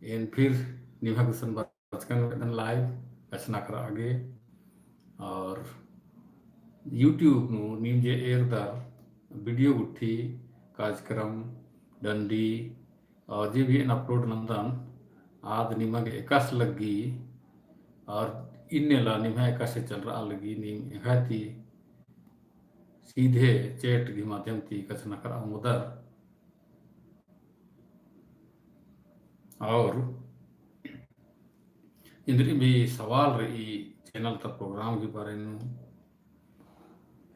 इन फिर निभा cushion बचकन live Kachna कर आगे और यूट्यूब नीम जे एरदा वीडियो गुट्ठी कार्यक्रम डंडी और जे भी अपलोड नंदन आद निमग एकाश लगी और इन्नेला निम्हा एकाश चल रहा लगी नीम एकाती सीधे चैट के माध्यम थी कचना कर मुदर और इंद्री भी सवाल रही चैनल तक प्रोग्राम के बारे में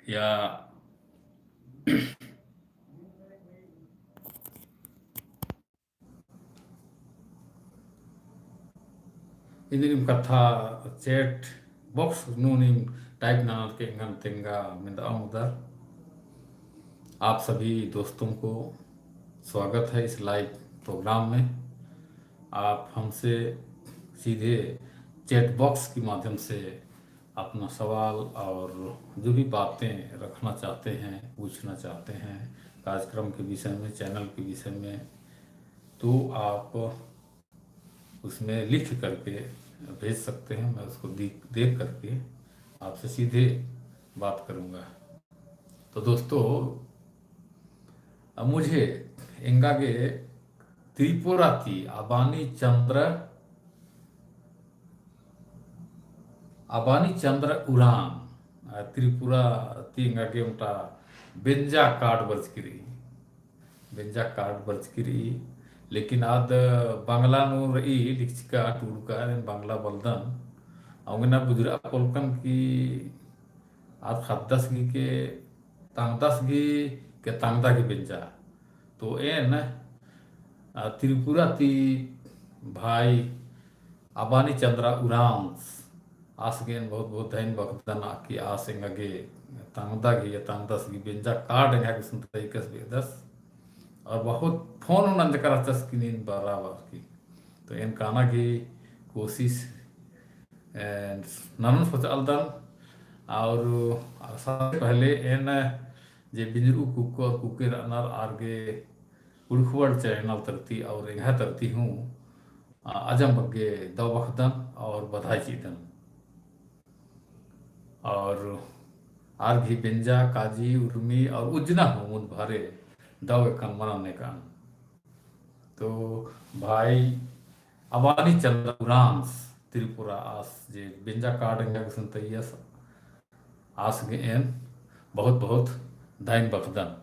या इंद्री कथा चैट बॉक्स नूनी टाइप नाल के इंगन तेंगा मिंदा उधर आप सभी दोस्तों को स्वागत है इस लाइव प्रोग्राम में। आप हमसे सीधे चैट बॉक्स के माध्यम से अपना सवाल और जो भी बातें रखना चाहते हैं, पूछना चाहते हैं कार्यक्रम के विषय में, चैनल के विषय में, तो आप उसमें लिख करके भेज सकते हैं। मैं उसको देख करके आपसे सीधे बात करूंगा। तो दोस्तों, मुझे एंगागे त्रिपुरा थी अबानी चंद्र उराम त्रिपुरा तींगा के उनका बेंजा कार्ड बर्चकिरी लेकिन आद बांग्ला नु रही लिखचिका टूडका बांग्ला बलदन अवना बुजरा कोलकन की आद खद्दस गी के तांगदस गी के तांगदा की बेंजा तो एन त्रिपुरा ती भाई अबानी चंद्रा उरांस आसगेन बहुत बहुत धैन बखदन आकी आसेंगे तांगदा गी या तांगदस गी बेंजा कार्ड है कि सुनता इकस बेदस और बहुत फोन नंद करा चस की नींद बराबर की तो इन काना की कोशिश ननन सोचलदन और सबसे पहले इन जे बिजरू कुकर कुकर अनर आरगे उड़खुवड़ चैनल तरती और यह तरती हूँ अजम बग्गे दवखदन और बधाई चीदन और आर भी बेंजा काजी उर्मी और उजना हो मुन भारे दव कन मनाने का तो भाई अबानी चंद्र उरांस त्रिपुरा आस जे बेंजा कार्ड सुनतैयस आस गे एन बहुत बहुत दाइन बखदन।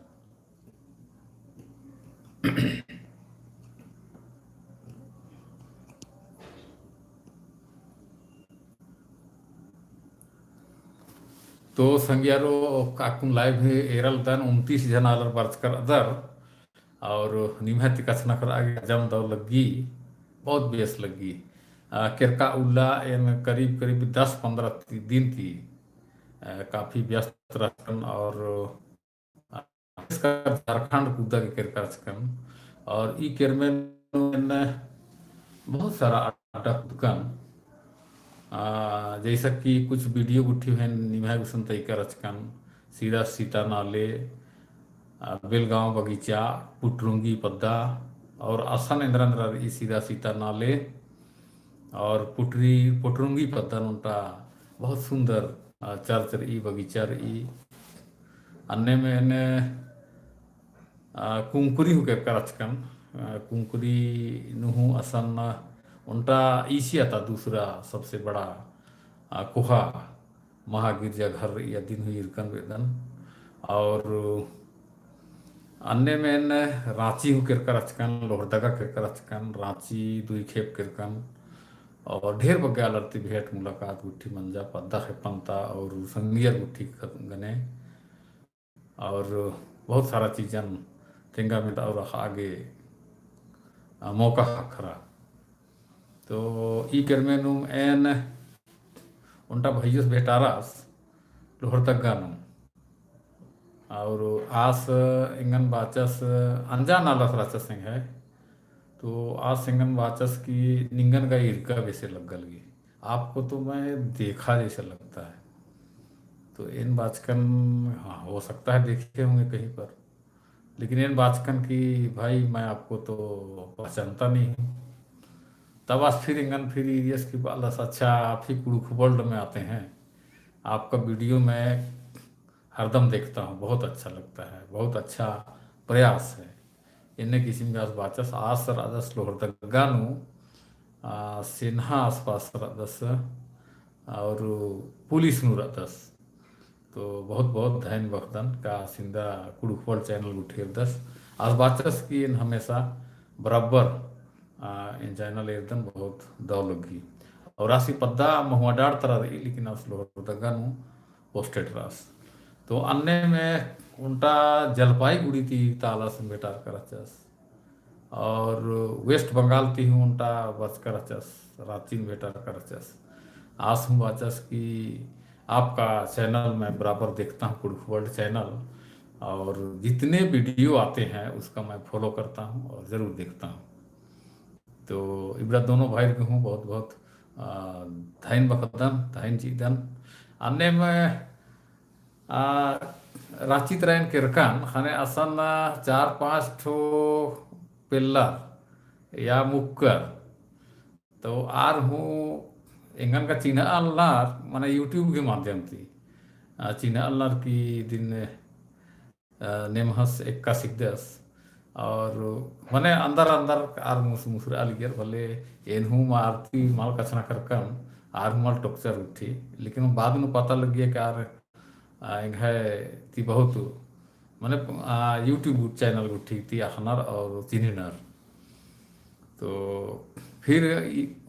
तो संज्ञारो काकुन लाइव है एरल दन 29 जनालर बर्च कर अदर और निमहत कचना कर आगे जम दौ लगी बहुत बेस लगी किरका उल्ला इन करीब करीब 10-15 दिन थी काफी व्यस्त रहन और झारखंड कूदा के किरका चकन और ई किरमें बहुत सारा अटक दुकान जैसा कि कुछ वीडियो गुट्ठी है निभा गुसन तरीका रचकन सीधा सीता नाले बेलगांव बगीचा पुटरुंगी पद्दा और आसन इंद्रंद्र ई सीधा सीता नाले और पुटरुंगी पद्दा उनका बहुत सुंदर चर्च ई बगीचा ई अन्य में कुंकुरी हुकर करचकन कुंकुरी नुहु असन उनका ईसिया था दूसरा सबसे बड़ा कुहा महागिरजाघर या दिन हुई इरकन वेदन और अन्य में रांची हो किरकर अचकन लोहरदगा किरकर अचकन रांची दुई खेप किरकन और ढेर बग्गा लड़ती भेंट मुलाकात गुट्ठी मंजा पद्दा खेपनता और संगियर गुट्ठी गने और बहुत सारा चीजन तेंगा में और आगे मौका खरा तो ई करमेनु एन उनटा भैयस बेटारास लोहरदगा नु और आस इंगन बाचस अनजान आलस राचस सिंह है तो आज सिंगन बाचस की निंगन का इरका वैसे लग गई आपको तो मैं देखा जैसा लगता है तो इन बाचकन हाँ हो सकता है देखे होंगे कहीं पर लेकिन इन बाचकन की भाई मैं आपको तो पहचानता नहीं हूँ तब आज फिर इंगन फिर इरियस की बालस अच्छा आप ही कुड़ुक वर्ल्ड में आते हैं। आपका वीडियो मैं हरदम देखता हूँ, बहुत अच्छा लगता है, बहुत अच्छा प्रयास है। इन्हें किसी का बाचस आस राजस लोहरदगानु सिन्हा आसपास राजस और पुलिस नु राजस। तो बहुत बहुत धैन वक्तन का सिंधा कुड़ुखवल चैनल गुठेर दस आज बाचस की इन हमेशा बराबर इन चैनल एकदम बहुत दौ लगी और राशि पद्दा महुआडार तरह रही लेकिन अस लोहरदगानु पोस्टेड रास। तो अन्य में उनका जलपाईगुड़ी थी ताला से बेटार करचस और वेस्ट बंगाल थी हूँ उनका बच करचस रांची में बेटार करचस। आस हूँ बाचस कि आपका चैनल मैं बराबर देखता हूँ कुड़ुख वर्ल्ड चैनल और जितने वीडियो आते हैं उसका मैं फॉलो करता हूँ और ज़रूर देखता हूँ। तो इबरा दोनों भाई के हूँ बहुत बहुत धाइन बखदन धाइन चीदन अन्य में रांची तरह किरकान खाने असन चार पांच ठो पिल्लर या मुक्कर तो आर हूँ इंगन का चिन्ह अल्लार माने यूट्यूब के माध्यम थी चिन्ह अल्लार की दिन नेमहस एक का सिद्धस और माने अंदर अंदर आर मुसुर आलियर भले एनहू आरती माल कचना करकन आर माल टोक्चर उठी लेकिन बाद में पता लग गया कि आर है ती बहुत माने यूट्यूब चैनल उठी थी अखनर और चिन्हनर। तो फिर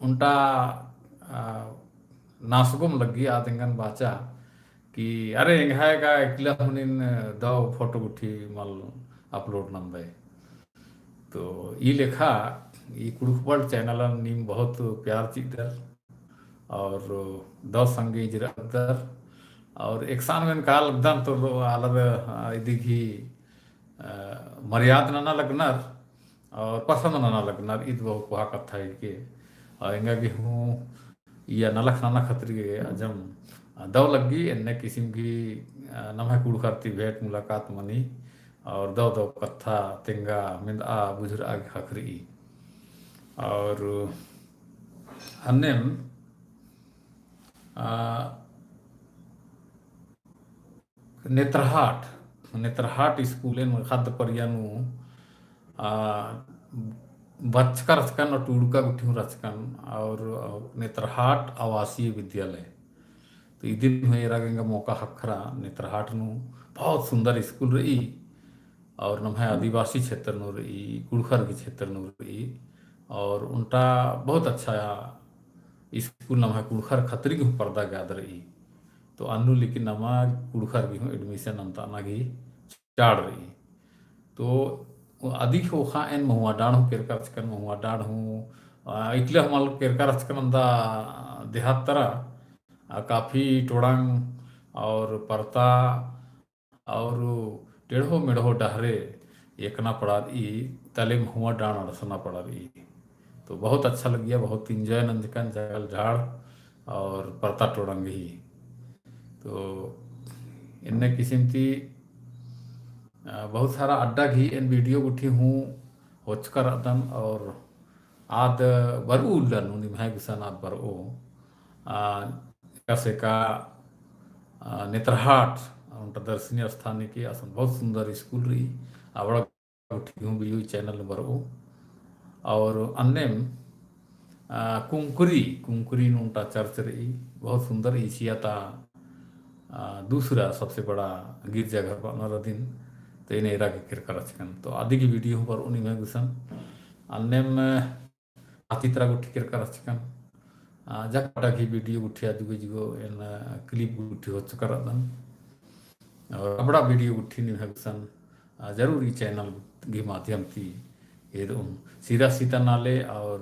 उनका नासगुम लगी आदंगन बाचा कि अरे है का एकला हुनिन दो फोटो उठी मल अपलोड नंबर। तो ये लेखा ये कुड़ुखबल चैनल नीम बहुत प्यार चिदर और दो संगे इजरदर और एक सान में काल दन तो आलर इदिगी मर्याद ना लगनर और पसंद ना लगनर ईद बहु कुहा कथा है के और इंगा भी हूँ या नलख नाना खतरी के अजम दव लगी इन्ने किस्म की नमः कुड़ करती भेंट मुलाकात मनी और दव दव कथा तिंगा मिंद आ बुझर आग खखरी और अन्य नेत्रहाट नेत्रहाट स्कूल खाद्य परियानु बचका रचकन और टूड़का गुठी रचकन और नेत्रहाट आवासीय विद्यालय। तो ई दिन हुए रागेंगा मौका हखरा नेत्रहाट नु बहुत सुंदर स्कूल रही और नम्हे आदिवासी क्षेत्र नु रही कुड़खर के क्षेत्र नु रही और उनका बहुत अच्छा स्कूल नम्हे कुड़खर खतरी की पर्दा गाद रही। तो अनु लेकिन नमा कुड़खर की हूँ एडमिशन अंता नागी चाड़ रही। तो अधिक ओखा एन महुआ डाढ़ हूँ केरका रचकन महुआ डाढ़ हूँ इकले हमाल केरका रचकन अंदा देहात तरह काफ़ी टोड़ांग और परता और टेढ़ो मेढ़ो डहरे एकना पड़ा ई तले महुआ डाढ़ अड़सना पड़ा रही। तो बहुत अच्छा लग गया बहुत इंजॉय नंजकन जगल झाड़ और परता टोड़ांग ही। तो इनने किस्म थी बहुत सारा अड्डा घी इन वीडियो उठी हूँ होचकर अदन और आद बरऊ लनु निभाए गुसन आद बरऊ कैसे का नेत्रहाट उनका दर्शनीय स्थान की आसन बहुत सुंदर स्कूल रही आवड़ा उठी हूँ वीडियो चैनल बरऊ और अन्य कुंकुरी कुंकुरी उनका चर्च रही बहुत सुंदर एशिया था दूसरा सबसे बड़ा गिरजाघर बना दिन। तो इन एरा के किरका रचकन तो आदि की वीडियो पर उन्हीं में गुसन अन्य में आती तरह गुठी किरका रचकन जगटा की वीडियो गुठी आज गुजगो इन क्लिप गुठी हो चुका रदन और बड़ा वीडियो गुठी नहीं है गुसन जरूरी चैनल के माध्यम थी ये सीधा सीता नाले और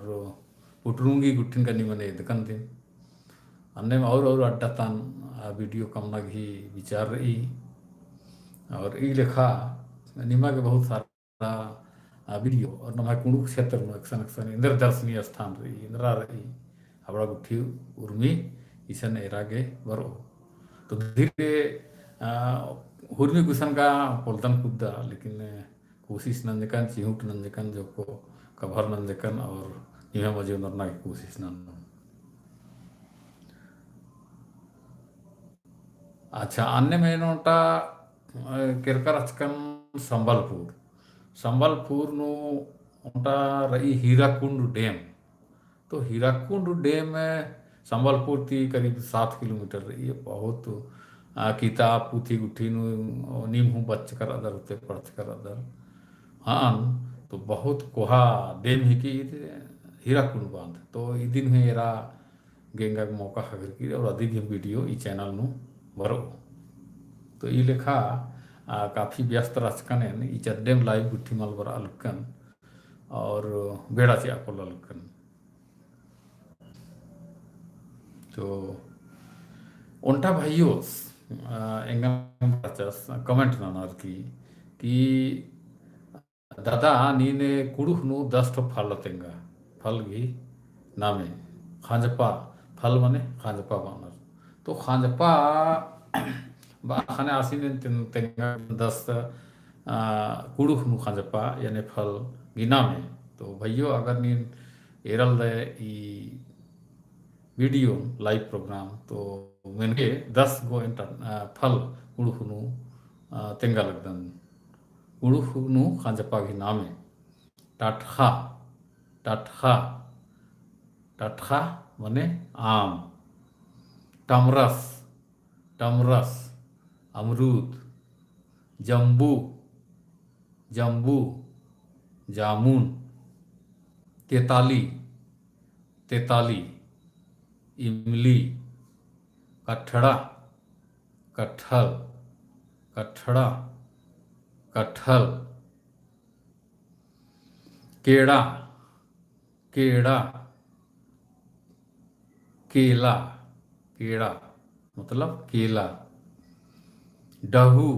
पुटरूंगी गुठिन का निमने दकन दिन अन्य में और अड्डा तान वीडियो कमना घी विचार रही और ई लेखा निमा के बहुत सारा वीडियो और नमा कुड़ुक क्षेत्र में अक्सर अक्सर इंद्र दर्शनीय स्थान रही इंद्रा रही हबड़ा गुठी उर्मी ईसन एरागे बरो। तो धीरे हुर्मी गुसन का पोलतन कुद्दा लेकिन कोशिश नंजकन चिहुट नंजकन जो को कभर नंजकन और इवें मजे उनरना की कोशिश ना। अच्छा अन्य में नोटा किरकर अचकन संबलपुर संबलपुर नु ओटा रही हीराकुंड डैम। तो हीराकुंड डैम संबलपुर थी करीब 7 किलोमीटर रही है। बहुत किताब पुथी गुट्ठी नीम हूँ बच कर अदर होते पढ़ कर अदर। हाँ तो बहुत कोहा डैम ही की हीराकुंड बांध तो ई दिन में एरा गेंगा के मौका हगर की और अधिक वीडियो ई चैनल नु भरो। तो ई लेखा काफ़ी व्यस्त राजकन ई चड्डेम लाइव गुट्ठी माल बरा अलकन और बेड़ा से आपको अलकन। तो उनटा भाइयों एंगम कमेंट नानार की कि दादा नीने कुड़ुख नु 10 ठो फल तेंगा फल भी नामे खांजपा फल मने खांजपा बानर। तो खांजपा खाने आसीन तेंगा 10 कुड़ुख नु खांजपा यानी फल गिना में। तो भाइयों अगर नीन एरल दे ई वीडियो लाइव प्रोग्राम तो मैंने 10 गो फल कुड़ुख नु तेंगा लगदन कुड़ुख नु खांजपा भी नामे टाटखा टाटखा टाटखा मने आम टमरस टमरस अमरूद जम्बू जम्बू जामुन तेताली तेताली इमली कठड़ा कटहल कठड़ा कटहल केड़ा केड़ा केला केड़ा मतलब केला डहू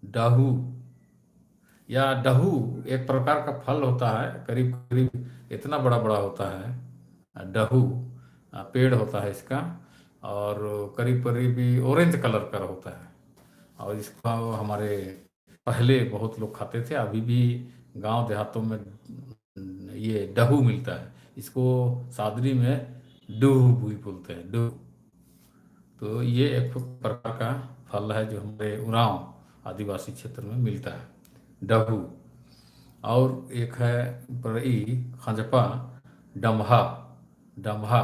डहू या डहू एक प्रकार का फल होता है करीब करीब इतना बड़ा बड़ा होता है डहू पेड़ होता है इसका और करीब करीब ऑरेंज कलर का होता है। और इसका हमारे पहले बहुत लोग खाते थे अभी भी गांव देहातों में ये डहू मिलता है। इसको सादरी में डूह भी बोलते हैं डूह। तो ये एक प्रकार का फल है जो हमारे उरांव आदिवासी क्षेत्र में मिलता है डहू। और एक है बड़ी खंजपा डम्भा डम्भा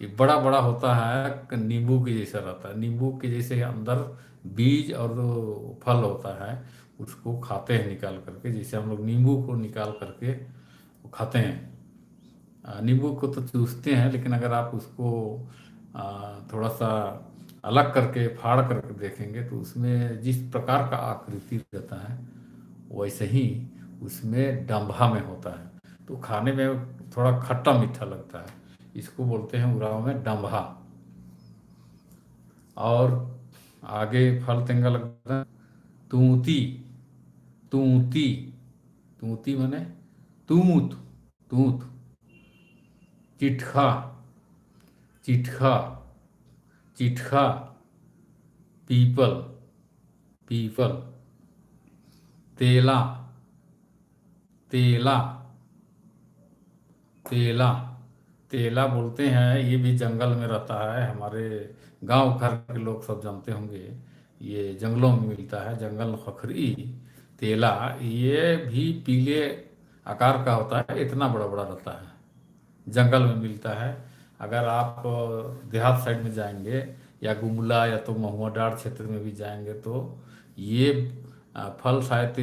ये बड़ा बड़ा होता है नींबू के जैसा रहता है नींबू के जैसे अंदर बीज और फल होता है उसको खाते हैं निकाल करके जैसे हम लोग नींबू को निकाल करके खाते हैं। नींबू को तो चूसते हैं लेकिन अगर आप उसको थोड़ा सा अलग करके फाड़ करके देखेंगे तो उसमें जिस प्रकार का आकृति रहता है वैसे ही उसमें डंभा में होता है। तो खाने में थोड़ा खट्टा मीठा लगता है इसको बोलते हैं उराव में डंभा। और आगे फल तेंगा लगता है तूती तूती तूती माने तूत तूत चिटखा चिटखा चिटखा पीपल पीपल तेला तेला तेला तेला बोलते हैं ये भी जंगल में रहता है हमारे गांव घर के लोग सब जानते होंगे ये जंगलों में मिलता है जंगल खखरी तेला। ये भी पीले आकार का होता है इतना बड़ा बड़ा रहता है जंगल में मिलता है। अगर आप देहात साइड में जाएंगे या गुमला या तो महुआ डार क्षेत्र में भी जाएंगे तो ये फल शायद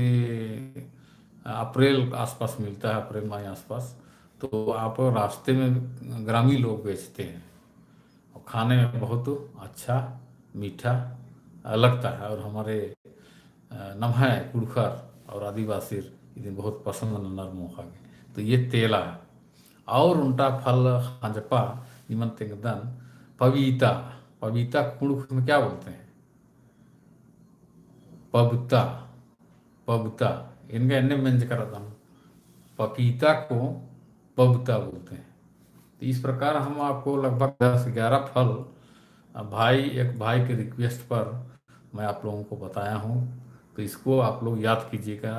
अप्रैल आसपास मिलता है अप्रैल मई आसपास। तो आप रास्ते में ग्रामीण लोग बेचते हैं और खाने में बहुत अच्छा मीठा लगता है। और हमारे नम्हा कुड़खर और आदिवासी इन्हें बहुत पसंद नर मौका तो ये तेला है। और उनका फल हंजपा निमन तेंगदन पपीता पपीता कुड़ुख में क्या बोलते हैं पबता पबता इनका अन्य मेंज करा था पपीता को पबता बोलते हैं। तो इस प्रकार हम आपको लगभग 10-11 फल एक भाई के रिक्वेस्ट पर मैं आप लोगों को बताया हूँ। तो इसको आप लोग याद कीजिएगा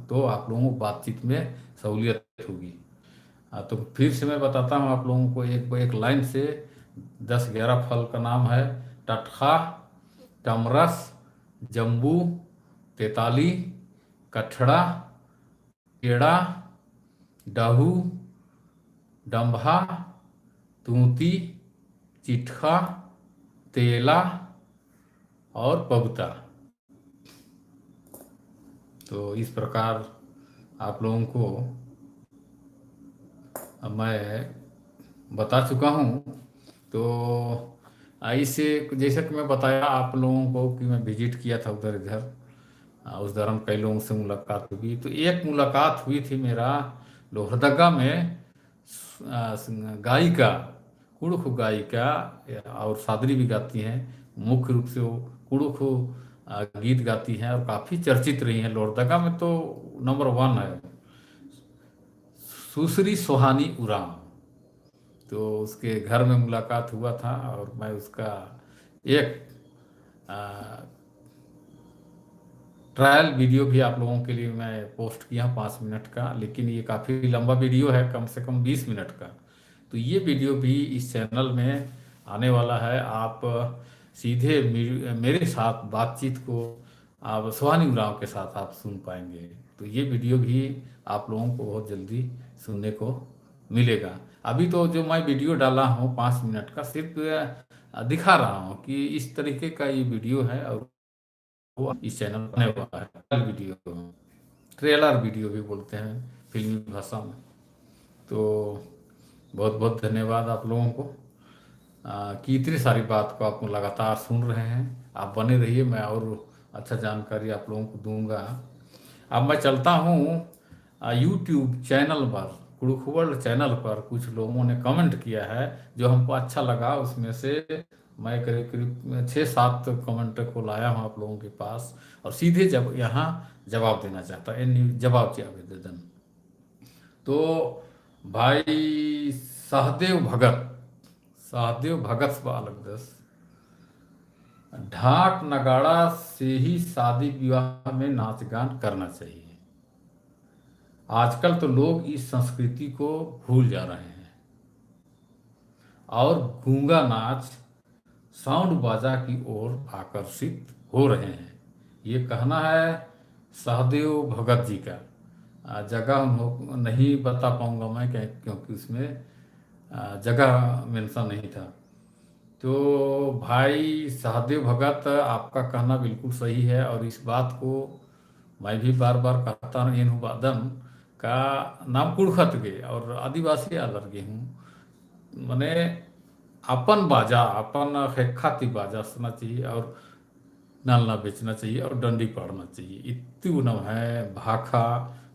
तो आप लोगों को बातचीत में सहूलियत होगी। तो फिर से मैं बताता हूँ आप लोगों को एक एक लाइन से। 10-11 फल का नाम है: टटखा, टमरस, जम्बू, तेताली, कठड़ा, केड़ा, डाहू, डंभा, तूती, चिटखा, तेला और पबता। तो इस प्रकार आप लोगों को मैं बता चुका हूँ। तो इससे जैसा कि मैं बताया आप लोगों को कि मैं विजिट किया था उधर इधर, उस दौरान कई लोगों से मुलाकात हुई। तो एक मुलाकात हुई थी मेरा लोहरदगा में, गायिका, कुड़ुख गायिका, और सादरी भी गाती हैं। मुख्य रूप से वो कुड़ुख गीत गाती हैं और काफ़ी चर्चित रही हैं लोहरदगा में, तो नंबर 1 है, सुश्री सोहानी उरांव। तो उसके घर में मुलाकात हुआ था और मैं उसका एक ट्रायल वीडियो भी आप लोगों के लिए मैं पोस्ट किया 5 मिनट का, लेकिन ये काफ़ी लंबा वीडियो है, कम से कम 20 मिनट का। तो ये वीडियो भी इस चैनल में आने वाला है। आप सीधे मेरे साथ बातचीत को आप सुहानी उरांव के साथ आप सुन पाएंगे। तो ये वीडियो भी आप लोगों को बहुत जल्दी सुनने को मिलेगा। अभी तो जो मैं वीडियो डाला हूँ 5 मिनट का, सिर्फ दिखा रहा हूँ कि इस तरीके का ये वीडियो है, और वो इस चैनल पर आने वाला है। वीडियो, ट्रेलर वीडियो भी बोलते हैं फिल्मी भाषा में। तो बहुत बहुत धन्यवाद आप लोगों को कि इतनी सारी बात को आप लगातार सुन रहे हैं। आप बने रहिए, मैं और अच्छा जानकारी आप लोगों को दूंगा। अब मैं चलता हूँ यूट्यूब चैनल पर, कुड़ुख वर्ल्ड चैनल पर कुछ लोगों ने कमेंट किया है जो हमको अच्छा लगा। उसमें से मैं करीब करीब 6-7 कमेंट को लाया हूँ आप लोगों के पास, और सीधे जब यहाँ जवाब देना चाहता है, जवाब के आवेदन। तो भाई सहदेव भगत, सहदेव भगत बालक दस, ढाक नगाड़ा से ही शादी विवाह में नाच गान करना चाहिए। आजकल तो लोग इस संस्कृति को भूल जा रहे हैं और गूंगा नाच, साउंड बाजा की ओर आकर्षित हो रहे हैं। ये कहना है सहदेव भगत जी का। जगह नहीं बता पाऊंगा मैं, क्योंकि उसमें जगह मेंशन नहीं था। तो भाई सहदेव भगत, आपका कहना बिल्कुल सही है, और इस बात को मैं भी बार बार कहता हूँ। इन वादन का नाम कुड़खत गे और आदिवासी अलग गे हूँ, मने अपन बाजा, अपन खेखाती बाजा सुनना चाहिए, और नालना बेचना चाहिए, और डंडी पड़ना चाहिए। इतु नम है भाखा,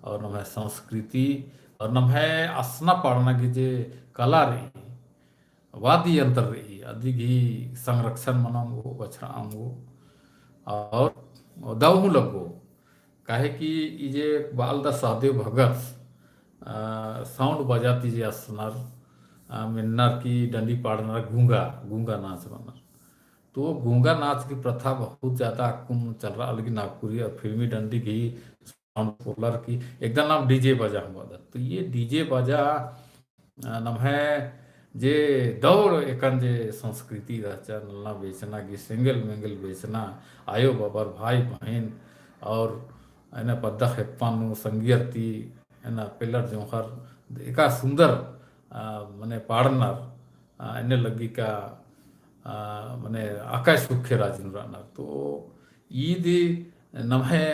और नम है संस्कृति, और नम है असना पड़ना की जे कला रही, वाद्य यंत्र रही, अधिक ही संरक्षण मनाऊंगो, बछड़ाऊंगो और दवहू लगो। काहे कि ई जे बालदा सहदेव भगत साउंड बजाती जे असनार, मिन्नर की डंडी पाड़नार, गूंगा गूंगा नाच बनर। तो गूंगा नाच की प्रथा बहुत ज़्यादा कुम चल रहा, लेकिन नागपुरी और फिल्मी डंडी की साउंड पोलर की एकदम नाम डीजे बजा हुआ था। तो ये डीजे बजा नाम है जे दौड़ एकन जे संस्कृति रहचा, नलना बेचना की सिंगल मिंगल बेचना, आयो बाबर भाई बहन, और एना पद्दा हेप्पानु संगियती एना पिलर जोहर एका सुंदर मने पाड़नार एने लगी का मने आकाश सुखे राजन राना। तो ईद नम्हे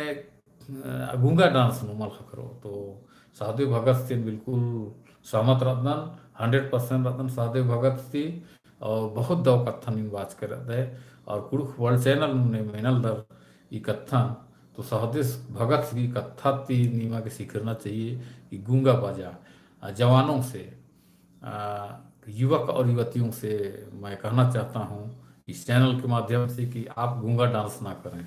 गूंगा डांस नुमल खकरो। तो सहदेव भगत से बिल्कुल सहमत रत्न, 100% रत्न सहदेव भगत थी, और बहुत दो कत्थन इन बात कर रहे थे। और कुड़ुख वर्ल्ड चैनल ने मेनल दर ई कत्थन, तो सहदेव भगत की कत्था ती नीमा के सीखना चाहिए कि गूंगा बाजा जवानों से, युवक और युवतियों से मैं कहना चाहता हूँ इस चैनल के माध्यम से कि आप गूंगा डांस ना करें।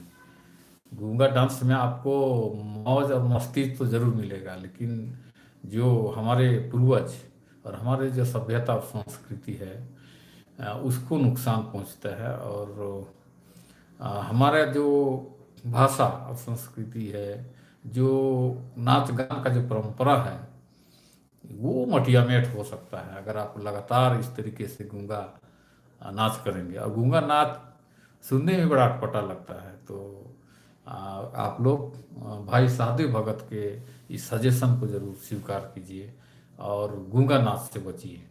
गूंगा डांस में आपको मौज और मस्ती तो जरूर मिलेगा, लेकिन जो हमारे पूर्वज और हमारे जो सभ्यता और संस्कृति है उसको नुकसान पहुंचता है। और हमारा जो भाषा और संस्कृति है, जो नाच गान का जो परंपरा है, वो मटियामेट हो सकता है अगर आप लगातार इस तरीके से गूंगा नाच करेंगे। और गूंगा नाच सुनने में बड़ा अटपटा लगता है। तो आप लोग भाई साधु भगत के इस सजेशन को जरूर स्वीकार कीजिए और गूंगा नाच से बचिए।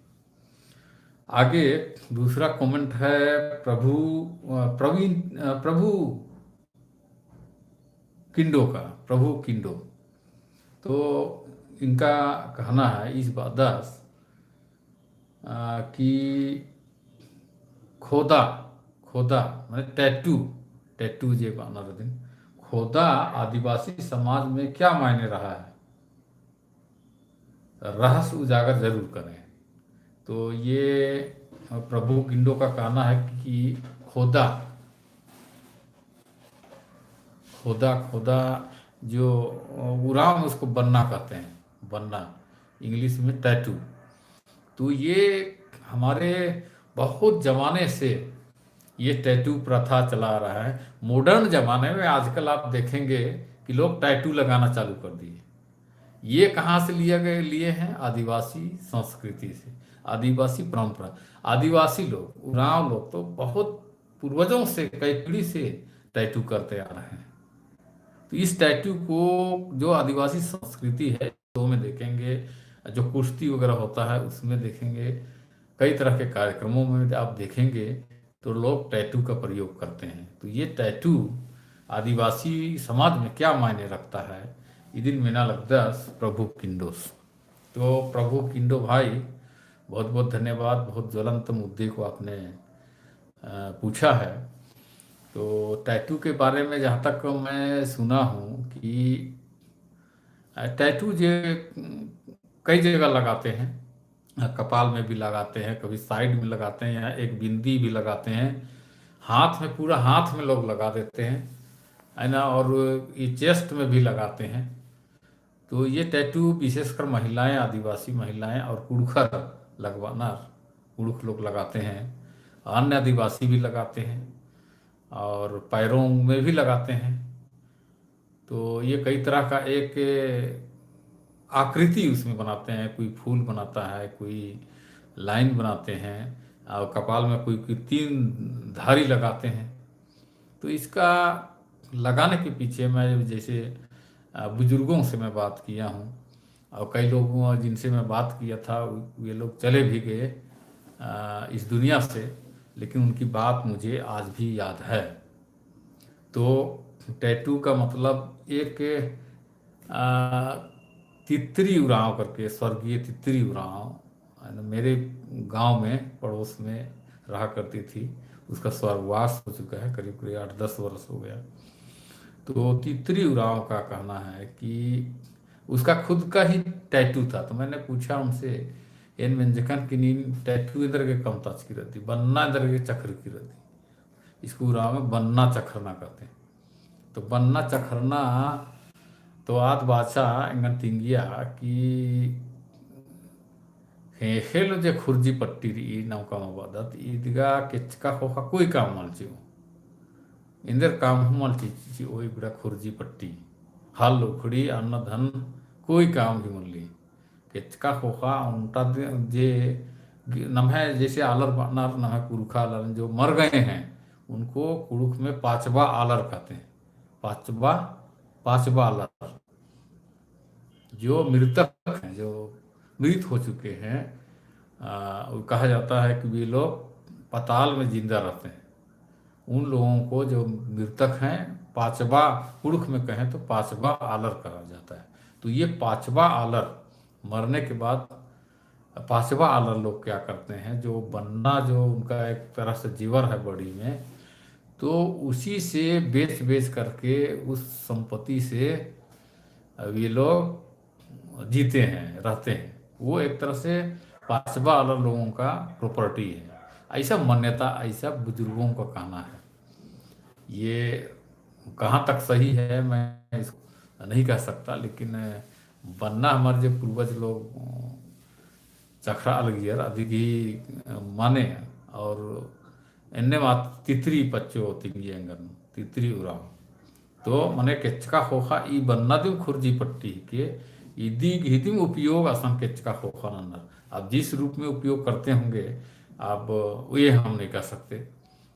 आगे दूसरा कमेंट है प्रभु प्रभु किंडो का, प्रभु किंडो। तो इनका कहना है इस बादस कि खोदा खोदा माने टैटू, टैटू जे बानर दिन खोदा आदिवासी समाज में क्या मायने रहा है, रहस्य उजागर जरूर करें। तो ये प्रभु किंडो का कहना है कि खोदा खोदा खोदा जो उराम उसको बन्ना कहते हैं, बन्ना इंग्लिश में टैटू। तो ये हमारे बहुत जमाने से ये टैटू प्रथा चला रहा है। मॉडर्न जमाने में आजकल आप देखेंगे कि लोग टैटू लगाना चालू कर दिए। ये कहाँ से लिए हैं, आदिवासी संस्कृति से, आदिवासी परंपरा। आदिवासी लोग, उरांव लोग तो बहुत पूर्वजों से, कई पीढ़ी से टैटू करते आ रहे हैं। तो इस टैटू को जो आदिवासी संस्कृति है तो में देखेंगे, जो कुश्ती वगैरह होता है उसमें देखेंगे, कई तरह के कार्यक्रमों में आप देखेंगे तो लोग टैटू का प्रयोग करते हैं। तो ये टैटू आदिवासी समाज में क्या मायने रखता है, इदिन मेना लगदस प्रभु किंडोस। तो प्रभु किंडो भाई, बहुत बहुत धन्यवाद, बहुत ज्वलंत मुद्दे को आपने पूछा है। तो टैटू के बारे में जहाँ तक मैं सुना हूँ कि टैटू जे कई जगह लगाते हैं, कपाल में भी लगाते हैं, कभी साइड में लगाते हैं, या एक बिंदी भी लगाते हैं, हाथ में, पूरा हाथ में लोग लगा देते हैं, है ना, और ये चेस्ट में भी लगाते हैं। तो ये टैटू विशेषकर महिलाएं, आदिवासी महिलाएं और कुड़खर लगवाना, कुड़ख लोग लगाते हैं, अन्य आदिवासी भी लगाते हैं और पैरों में भी लगाते हैं। तो ये कई तरह का एक आकृति उसमें बनाते हैं, कोई फूल बनाता है, कोई लाइन बनाते हैं, और कपाल में कोई कोई 3 धारी लगाते हैं। तो इसका लगाने के पीछे मैं जैसे बुजुर्गों से मैं बात किया हूँ, और कई लोगों जिनसे मैं बात किया था वे लोग चले भी गए इस दुनिया से, लेकिन उनकी बात मुझे आज भी याद है। तो टैटू का मतलब एक तितरी उरांव करके, स्वर्गीय तितरी उरांव मेरे गांव में, पड़ोस में रहा करती थी, उसका स्वर्गवास हो चुका है, करीब करीब 8-10 वर्ष हो गया। तो तितरी उरांव का कहना है कि उसका खुद का ही टैटू था। तो मैंने पूछा उनसे, एन व्यंजकन की नींद टैटू इधर के कम तच की रहती, बन्ना इधर के चक्र की रहती, इसको उरांव में बन्ना चखरना कहते हैं। तो बन्ना चखरना तो आद बादशाह इंगन तिंगिया कि हेलो जे खुर्जी पट्टी री नौका मबादत ईदगा केचका होका कोई काम मलचियो इंदर काम हुमल चीची ओई बड़ा खुर्जी पट्टी हाल लोखड़ी अन्न धन कोई काम ही मुल्ली केचका होका उनटा जे नम्हे जैसे आलर बानर नम्हे कुरुखा आलर जो मर गए हैं उनको कुरुख में पांचवा आलर कहते हैं। पांचवा आलर जो मृतक हैं, जो मृत हो चुके हैं, कहा जाता है कि वे लोग पाताल में जिंदा रहते हैं। उन लोगों को जो मृतक हैं, पांचवा पुरुष में कहें तो पांचवा आलर कहा जाता है। तो ये पांचवा आलर मरने के बाद पांचवा आलर लोग क्या करते हैं, जो बन्ना जो उनका एक तरह से जीवर है बॉडी में, तो उसी से बेच बेच करके उस संपत्ति से ये लोग जीते हैं, रहते हैं। वो एक तरह से पांचवा आलर लोगों का प्रॉपर्टी है, ऐसा मान्यता, ऐसा बुजुर्गों का कहना है। ये कहाँ तक सही है मैं इसको नहीं कह सकता, लेकिन बन्ना हमारे जो पूर्वज लोग चखरा अलगियर अधिक ही माने हैं। और एन्ने मात तितरी पच्चो तिंगियंगन तितरी उराव तो मने केचका होखा ई बन्ना दो खुर्जी पट्टी के इदिग हिदिम उपयोग असम के का होखा नन्नर। आप जिस रूप में उपयोग करते होंगे आप ये हम नहीं कर सकते।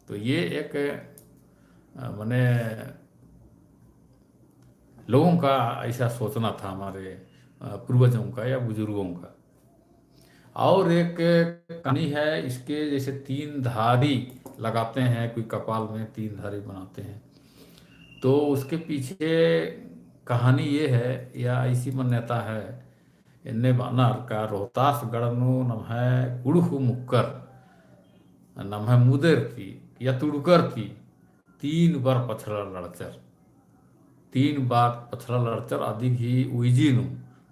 तो ये एक माने लोगों का ऐसा सोचना था, हमारे पूर्वजों का या बुजुर्गों का। और एक कहानी है इसके, जैसे तीन धारी लगाते हैं, कोई कपाल में तीन धारी बनाते हैं, तो उसके पीछे कहानी ये है या ऐसी मान्यता है, इन्ने बानर का रोहतास गढ़नु नम है कुड़ुख मुक्कर, नम है मुदेर की या तुड़कर की, तीन बार पछड़ा लड़चर, तीन बार पछड़ा लड़चर अधिक ही उइजिनु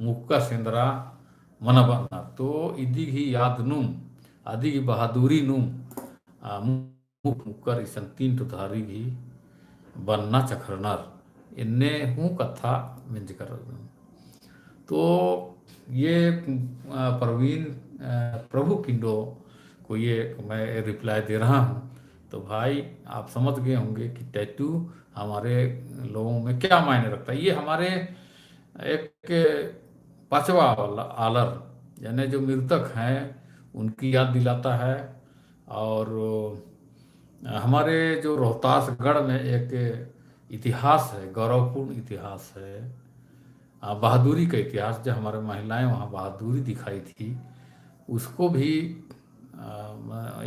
मुक्का सेंद्रा मन बना। तो इदिग ही याद नुम अधिक ही बहादुरी नुम मुख मुक्कर इसन तीन तो धारी ही बनना चखरनर, इन्ने हूँ कथा मिंज कर। तो ये प्रवीण प्रभु किंडो को ये मैं रिप्लाई दे रहा हूँ। तो भाई आप समझ गए होंगे कि टैटू हमारे लोगों में क्या मायने रखता है। ये हमारे एक पांचवा वाला आलर, यानी जो मृतक हैं उनकी याद दिलाता है। और हमारे जो रोहतासगढ़ में एक इतिहास है, गौरवपूर्ण इतिहास है, बहादुरी का इतिहास, जो हमारे महिलाएं वहाँ बहादुरी दिखाई थी, उसको भी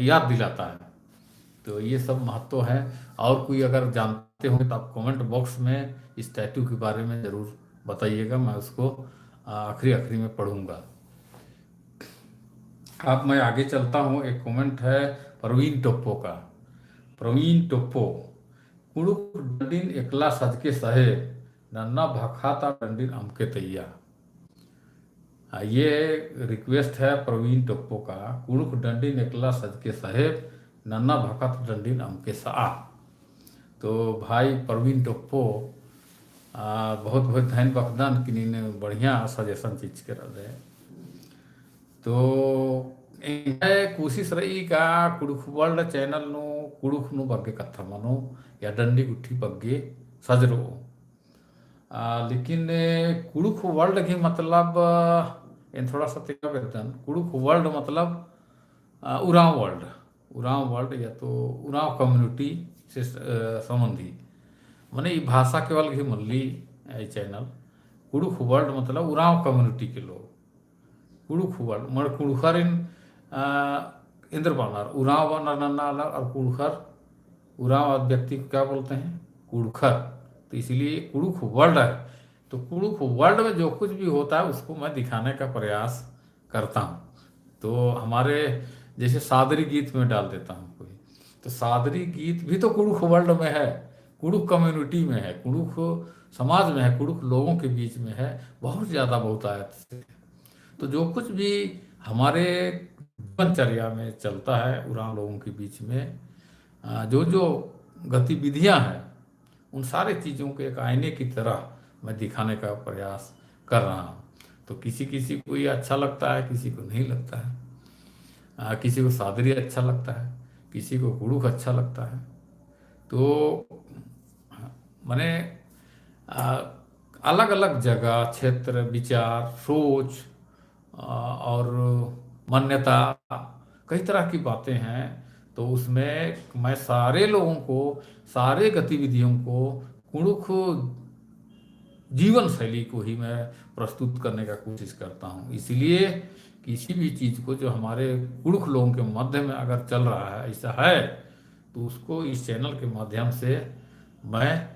याद दिलाता है। तो ये सब महत्व है। और कोई अगर जानते हो तो आप कमेंट बॉक्स में इस टैटू के बारे में ज़रूर बताइएगा, मैं उसको आखिरी आखिरी में पढ़ूंगा। अब मैं आगे चलता हूँ। एक कमेंट है प्रवीण टोप्पो का। प्रवीण टोप्पो, कुड़ुक डंडिन एकला सज के सहे, नन्ना भखाता डंडिन अमके तैया। ये रिक्वेस्ट है प्रवीण टोप्पो का, कुड़ुक डंडिन एकला सज के सहे, नन्ना भखत डंडिन अमके सा। तो भाई प्रवीण टोप्पो बहुत बहुत धन्य बखदान कि ने बढ़िया सजेशन चीज कर रहे। तो कोशिश रही का कुड़ुख वर्ल्ड चैनल नो कुड़ुख नु बग्गे कथा मनो या डंडी गुट्ठी बग्गे सजरो। लेकिन कुड़ुख वर्ल्ड की मतलब इन थोड़ा सा तेरा वेतन, कुड़ुख वर्ल्ड मतलब उरांव वर्ल्ड, उरांव वर्ल्ड या तो उरांव कम्युनिटी से संबंधी, मैंने ये भाषा केवल ही मल्ली चैनल। कुड़ुख वर्ल्ड मतलब उरांव कम्युनिटी के लोग, कुड़ुख वर्ल्ड मर कुड़ुखर इन इंद्र बानर, उरांव बानर नन्ना अलग, और कुड़ुखर उरांव व्यक्ति को क्या बोलते हैं, कुड़ुखर। तो इसलिए कुड़ुख वर्ल्ड है। तो कुड़ुख वर्ल्ड में जो कुछ भी होता है उसको मैं दिखाने का प्रयास करता हूँ। तो हमारे जैसे सादरी गीत में डाल देता हूँ कोई, तो सादरी गीत भी तो कुड़ुख वर्ल्ड में है, कुड़ुख कम्युनिटी में है, कुड़ुख समाज में है, कुड़ुख लोगों के बीच में है, बहुत ज़्यादा बहुतायत से। तो जो कुछ भी हमारे जीवनचर्या में चलता है उरांव लोगों के बीच में, जो जो गतिविधियां हैं, उन सारे चीज़ों को एक आईने की तरह मैं दिखाने का प्रयास कर रहा हूँ। तो किसी किसी को ये अच्छा लगता है, किसी को नहीं लगता है, किसी को सादरी अच्छा लगता है, किसी को कुड़ुख अच्छा लगता है। तो मैंने अलग अलग जगह, क्षेत्र, विचार, सोच और मान्यता, कई तरह की बातें हैं। तो उसमें मैं सारे लोगों को, सारे गतिविधियों को, कुड़ुख जीवन शैली को ही मैं प्रस्तुत करने का कोशिश करता हूँ। इसलिए किसी भी चीज़ को जो हमारे कुड़ुख लोगों के मध्य में अगर चल रहा है, ऐसा है, तो उसको इस चैनल के माध्यम से मैं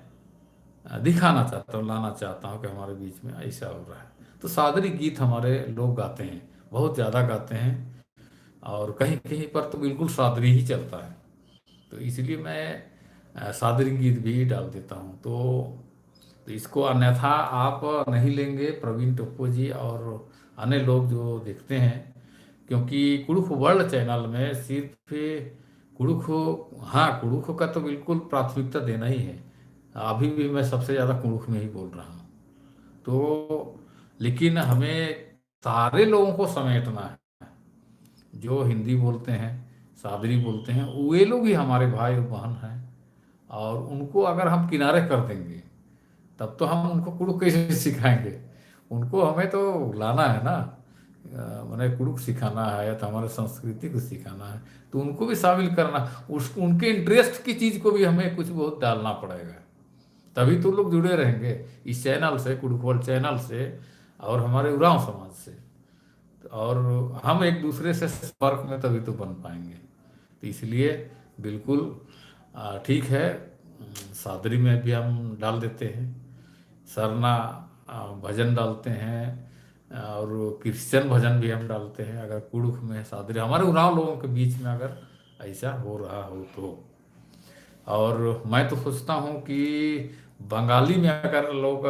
दिखाना चाहता हूँ, लाना चाहता हूँ कि हमारे बीच में ऐसा हो रहा है। तो सादरी गीत हमारे लोग गाते हैं, बहुत ज़्यादा गाते हैं, और कहीं कहीं पर तो बिल्कुल सादरी ही चलता है। तो इसलिए मैं सादरी गीत भी डाल देता हूँ। तो इसको अन्यथा आप नहीं लेंगे प्रवीण टोप्पो जी और अन्य लोग जो देखते हैं, क्योंकि कुड़ुख वर्ल्ड चैनल में सिर्फ कुड़ुख, हाँ कुड़ुख का तो बिल्कुल प्राथमिकता देना ही है। अभी भी मैं सबसे ज़्यादा कुड़ुख में ही बोल रहा हूँ। तो लेकिन हमें सारे लोगों को समेटना है, जो हिंदी बोलते हैं, सादरी बोलते हैं, वे लोग भी हमारे भाई और बहन हैं। और उनको अगर हम किनारे कर देंगे तब तो हम उनको कुड़ुख कैसे सिखाएंगे। उनको हमें तो लाना है ना, मैंने कुड़ुक सिखाना है या तो हमारे संस्कृति को सिखाना है, तो उनको भी शामिल करना, उस उनके इंटरेस्ट की चीज़ को भी हमें कुछ बहुत डालना पड़ेगा, तभी तो लोग जुड़े रहेंगे इस चैनल से, कुड़ुक वर्ल्ड चैनल से और हमारे उरांव समाज से। और हम एक दूसरे से संपर्क में तभी तो बन पाएंगे। तो इसलिए बिल्कुल ठीक है, सादरी में भी हम डाल देते हैं, सरना भजन डालते हैं, और क्रिश्चियन भजन भी हम डालते हैं, अगर कुड़ुक में सादरी हमारे उरांव लोगों के बीच में अगर ऐसा हो रहा हो तो। और मैं तो सोचता हूँ कि बंगाली में अगर लोग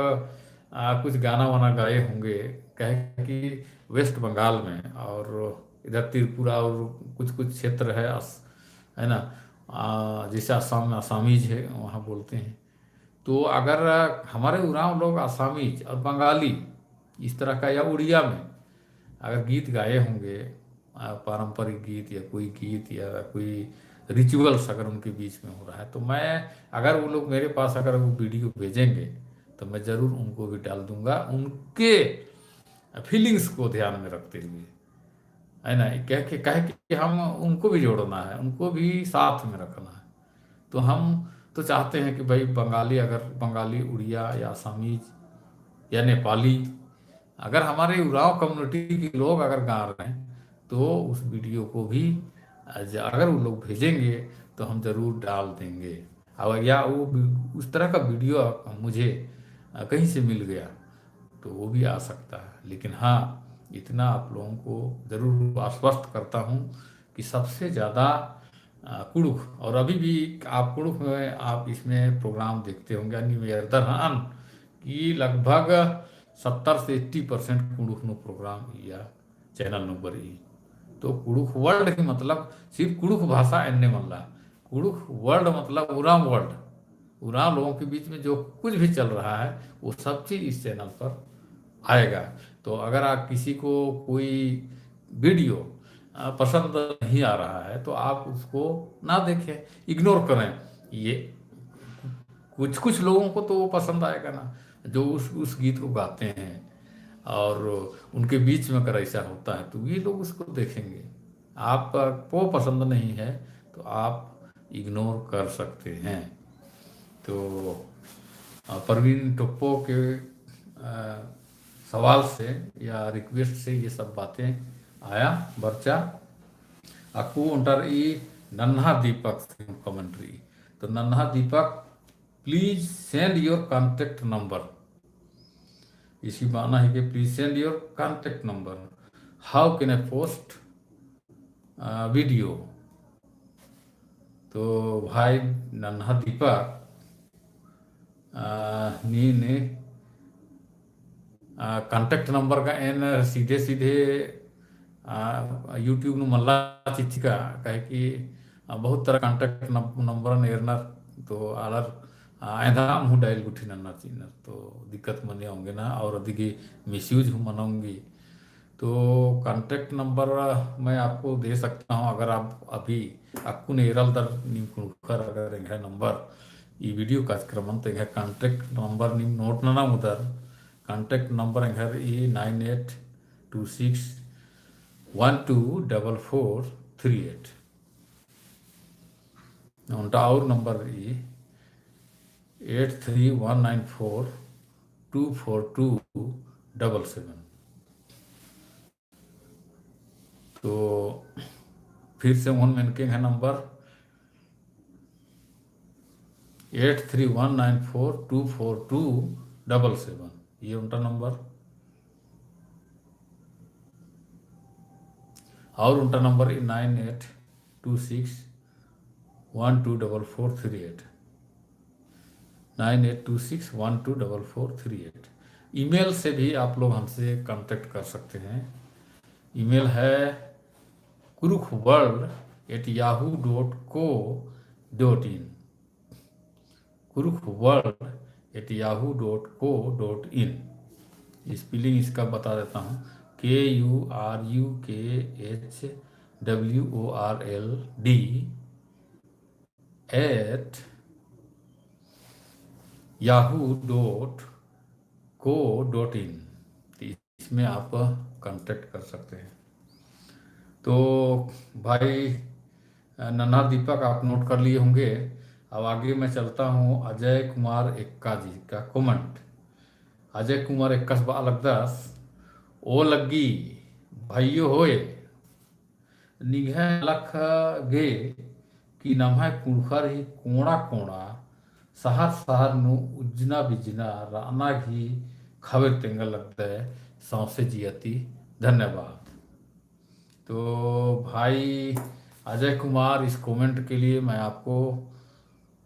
कुछ गाना वाना गाए होंगे, कहे कि वेस्ट बंगाल में और इधर त्रिपुरा और कुछ कुछ क्षेत्र है है ना, जैसे असम में आसामीज है वहाँ बोलते हैं, तो अगर हमारे उरांव लोग आसामीज और बंगाली इस तरह का या उड़िया में अगर गीत गाए होंगे, पारंपरिक गीत या कोई गीत या कोई रिचुअल्स अगर उनके बीच में हो रहा है, तो मैं, अगर वो लोग मेरे पास अगर वो वीडियो भेजेंगे तो मैं ज़रूर उनको भी डाल दूंगा, उनके फीलिंग्स को ध्यान में रखते हुए, है ना, कह कि हम उनको भी जोड़ना है, उनको भी साथ में रखना है। तो हम तो चाहते हैं कि भाई बंगाली, अगर बंगाली, उड़िया या असमीज या नेपाली, अगर हमारे उरांव कम्युनिटी के लोग अगर गा रहे हैं तो उस वीडियो को भी अगर वो लोग भेजेंगे तो हम ज़रूर डाल देंगे। और या वो उस तरह का वीडियो मुझे कहीं से मिल गया तो वो भी आ सकता है, लेकिन हाँ, इतना आप लोगों को ज़रूर आश्वस्त करता हूँ कि सबसे ज़्यादा कुड़ुक, और अभी भी आप कुड़ुक में आप इसमें प्रोग्राम देखते होंगे निवेदन कि लगभग 70 से 80% कुड़ुक नो प्रोग्राम या चैनल नंबर ई, तो कुड़ुक वर्ल्ड की मतलब सिर्फ कुड़ुक भाषा एन्ने मन ला, कुड़ुक वर्ल्ड मतलब उराम वर्ल्ड, उराम लोगों के बीच में जो कुछ भी चल रहा है वो सब चीज़ इस चैनल पर आएगा। तो अगर आप किसी को कोई वीडियो पसंद नहीं आ रहा है तो आप उसको ना देखें, इग्नोर करें। ये कुछ कुछ लोगों को तो वो पसंद आएगा ना, जो उस गीत को गाते हैं और उनके बीच में अगर ऐसा होता है तो ये लोग उसको देखेंगे। आपको पसंद नहीं है तो आप इग्नोर कर सकते हैं। तो परवीन टोप्पो के सवाल से या रिक्वेस्ट से ये सब बातें आया बर्चा अकू उंटर ई नन्हा दीपक कमेंट्री। तो Nanha Deepak, please send your contact number, इसी माना है कि please send your contact number, how can I post video. तो भाई नन्हा दीपक नी ने कांटेक्ट नंबर का एन सीधे सीधे यूट्यूब नु मल्ला चिचिका कहे कि बहुत तरह कांटेक्ट नंबर नेरनर, तो आलर आधा हूँ डायल गुठी नन्ना चीनर, तो दिक्कत मने होंगे ना, और अधिक मिसयूज हूँ मनोंगी। तो कांटेक्ट नंबर मैं आपको दे सकता हूँ, अगर आप अभी आपको नेरल दर निम्खर अगर एक नंबर ಈ ವಿಡಿಯೋ ಕಾರ್ಯಕ್ರಮ ಅಂತ ಈಗ ಕಾಂಟ್ಯಾಕ್ಟ್ ನಂಬರ್ ನಿಮ್ಮ ನೋಟ್ನ ಮುದರ್ ಕಾಂಟ್ಯಾಕ್ಟ್ ನಂಬರ್ ಹೆಂಗಾರ ಈ 9826124438 उनका और नंबर ई 8319424277। तो फिर से वन मैंने है नंबर 8319424277, ये उनका नंबर। और उनका नंबर 9826124438 9826124438। ईमेल से भी आप लोग हमसे कांटेक्ट कर सकते हैं। ईमेल है kurukhworld@yahoo.co.in, kurukhworld@yahoo.co.in। स्पेलिंग इसका बता देता हूँ, KURUKHWORLD @yahoo.co.in। इसमें आप कांटेक्ट कर सकते हैं। तो भाई नन्हा दीपक आप नोट कर लिए होंगे। अब आगे मैं चलता हूँ अजय कुमार एक्का जी का कमेंट। अजय कुमार एक्का अलगदास ओ लग्गी भाइयों होए निघे लख गे कि नम्हा कुणखर ही कोणा कोणा सहर सहर नु उजना बिजना राना घी खबर तेंगा लगता है सौसे जियती। धन्यवाद। तो भाई अजय कुमार इस कमेंट के लिए मैं आपको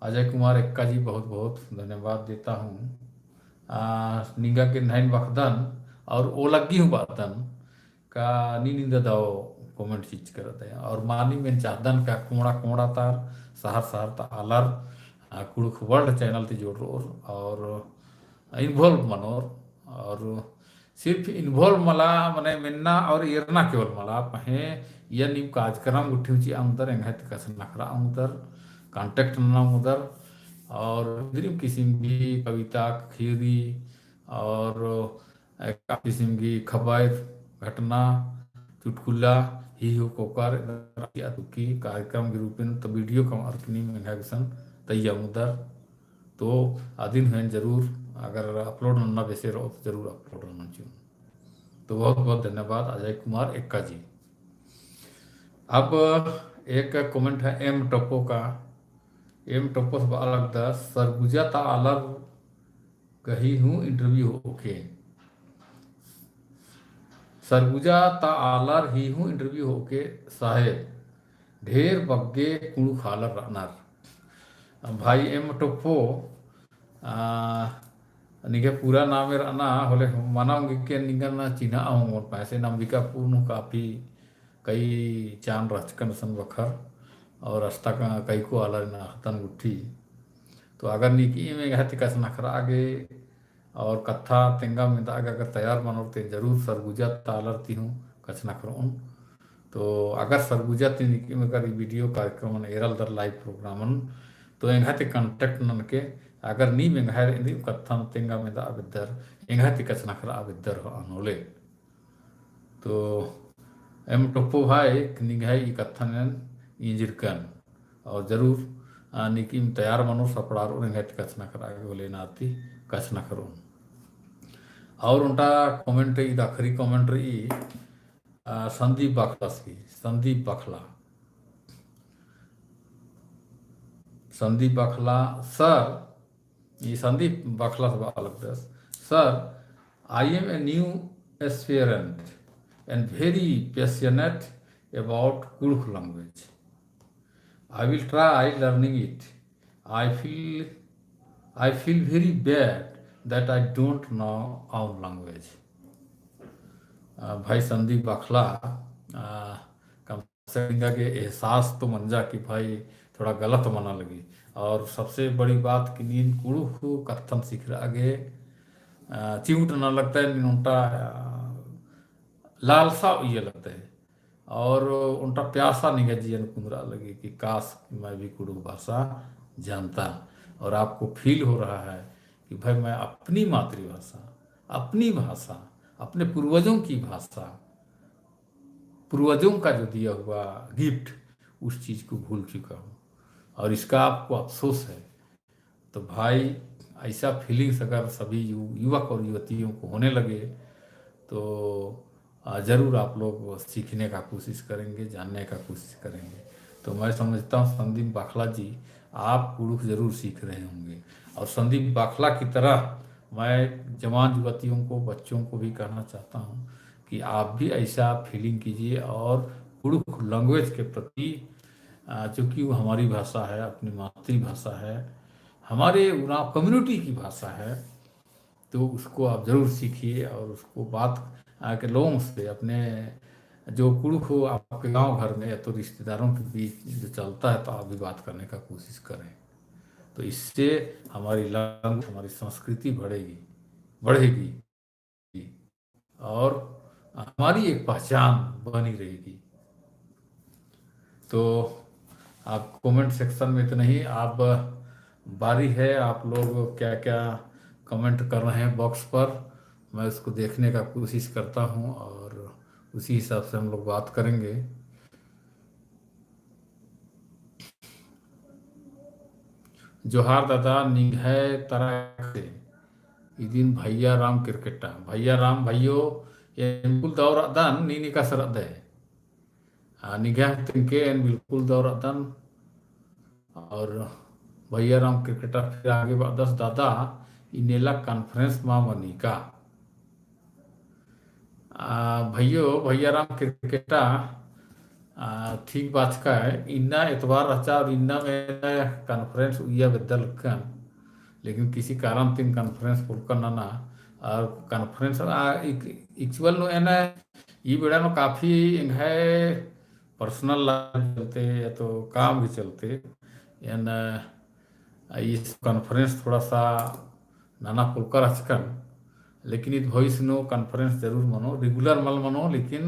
अजय कुमार एक्का जी बहुत बहुत धन्यवाद देता हूँ। निंगा के नैन वखदन और ओ लगी हूँ बातन का नी निंदा दाओ कमेंट चीज करते हैं और मानी में चाहदन का कोड़ा कोड़ा तार सहर सहर ता आलर कुड़ुक वर्ल्ड चैनल ते जोड़ रोर और इन्वॉल्व मनोर और सिर्फ इन्वॉल्व मला मने मिन्ना और इरना केवल मला पहे यह निम कार्यक्रम गुठी उची अंदर एंगत कसन नखरा अंदर कांटेक्ट ना उधर और विभिन्न किस्म की कविता खीरी और किस्म की खबर घटना चुटकुला ही हो कोकर की कार्यक्रम के रूप में तो वीडियो कम अर्कनी में घागसन तैया उधर तो आदिन हैं जरूर अगर अपलोड ना वैसे रहो तो जरूर अपलोड होना चाहिए। तो बहुत बहुत धन्यवाद अजय कुमार एक्का जी। अब एक कमेंट है एम टप्पो का। एम टप्पो से अलग दस सरगुजा ता अलग कही हूँ इंटरव्यू होके सरगुजा ता आलर ही हूँ इंटरव्यू होके साहेब ढेर बग्गे कुणु खालर रानर। भाई एम टप्पो निके पूरा नाम रहना होले मनाऊंगी के निगन चिन्हा आऊँ पैसे नंबिका पूर्ण काफी कई चांद रचकन सन बखर और रास्ता का कई को आलर ना हतन गुट्ठी तो अगर निकी में गहती कस नखरा आगे और कथा तेंगा में दाग अगर तैयार मनोते जरूर सरगुजा तालरती हूँ कच नखरों। तो अगर सरगुजा ती निकी में कर वीडियो कार्यक्रम एरल दर लाइव प्रोग्राम तो एंघाते कांटेक्ट नन के अगर नी में घायर इंदी कथा तेंगा में दा अबिदर एंघाते कच नखरा अबिदर हो अनोले। तो एम टप्पो भाई निघाई कथा ने इंजिरकन और जरूर निकीम तैयार मनो सपड़ार और एंघाते कच नखरा आगे बोले नाती कच नखरों। और उनका कमेंट आखिरी कमेंट रही संदीप बखला की। संदीप बखला सर ये संदीप बखला से अलग दस sir I am a new aspirant and very passionate about Kurukh language I will try learning it I feel very bad that I don't know our language। भाई संदीप बखला कम से कम के एहसास तो मंजा कि भाई थोड़ा गलत मना लगी और सबसे बड़ी बात कि नींद कुड़ू को कथन सीख रहा आगे चिंट ना लगता है उनका लालसा ये लगता है और उनका प्यासा निगह जीवन कुमरा लगे कि काश मैं भी कुड़ू भाषा जानता और आपको फील हो रहा है कि भाई मैं अपनी मातृभाषा अपनी भाषा अपने पूर्वजों की भाषा पूर्वजों का जो दिया हुआ गिफ्ट उस चीज़ को भूल चुका हूँ और इसका आपको अफसोस है। तो भाई ऐसा फीलिंग्स अगर सभी युवक और युवतियों को होने लगे तो ज़रूर आप लोग सीखने का कोशिश करेंगे जानने का कोशिश करेंगे। तो मैं समझता हूँ संदीप बखला जी आप कुड़ुख जरूर सीख रहे होंगे और संदीप बखला की तरह मैं जवान युवतियों को बच्चों को भी कहना चाहता हूँ कि आप भी ऐसा फीलिंग कीजिए और कुड़ुख लैंग्वेज के प्रति चूँकि वो हमारी भाषा है अपनी मातृभाषा है हमारे उरांव कम्युनिटी की भाषा है तो उसको आप जरूर सीखिए और उसको बात के लोगों से अपने जो कुड़ुख हो आपके गांव घर में या तो रिश्तेदारों के बीच जो चलता है तो आप भी बात करने का कोशिश करें। तो इससे हमारी लैंग्वेज हमारी संस्कृति बढ़ेगी और हमारी एक पहचान बनी रहेगी। तो आप कमेंट सेक्शन में तो नहीं आप बारी है आप लोग क्या क्या कमेंट कर रहे हैं बॉक्स पर मैं उसको देखने का कोशिश करता हूँ और उसी हिसाब से हम लोग बात करेंगे। जोहार दादा निघे तरा से इदिन भैया राम क्रिकेटा भैया राम भाइयो ये बिल्कुल दौर अदन नी का सरद है निगाह तिनके एन बिल्कुल दौर अदन और भैया राम क्रिकेटा फिर आगे दस दादा इनेला कॉन्फ्रेंस मा मनिका भैयो भैया राम क्रिकेटा ठीक बात का है इन्ना एतवार रचा और इन्ना में कॉन्फ्रेंस उया बदल कन लेकिन किसी कारण तीन कॉन्फ्रेंस पुलकन ना और कॉन्फ्रेंस एक्चुअल नो एना ये बेड़ा नो काफी है पर्सनल लाइफ चलते या तो काम भी चलते एन इस कॉन्फ्रेंस थोड़ा सा नाना पुलकर हचकन लेकिन इत भविष्य नो कॉन्फ्रेंस जरूर मनो रेगुलर मल मनो लेकिन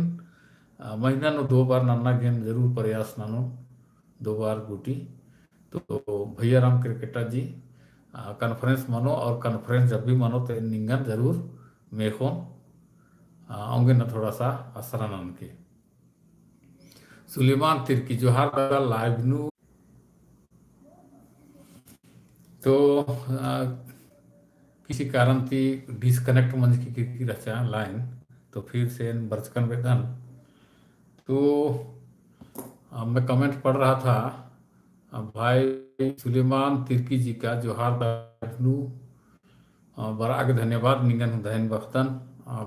महीना नो 2 बार नन्ना गेम जरूर प्रयास नानो 2 बार गुटी तो भैया राम क्रिकेटर जी कॉन्फ्रेंस मनो और कॉन्फ्रेंस जब भी मनो तो निंगन जरूर मेखो आऊंगे न थोड़ा सा असरानन के सुलेमान तिर्की जोहार दादा लाइव नु तो किसी कारण थी डिस्कनेक्ट मंच की रचा लाइन तो फिर से बरचकन वेदन तो मैं कमेंट पढ़ रहा था भाई सुलेमान तिर्की जी का जोहार दादू बड़ा के धन्यवाद निंगन धन बख्तन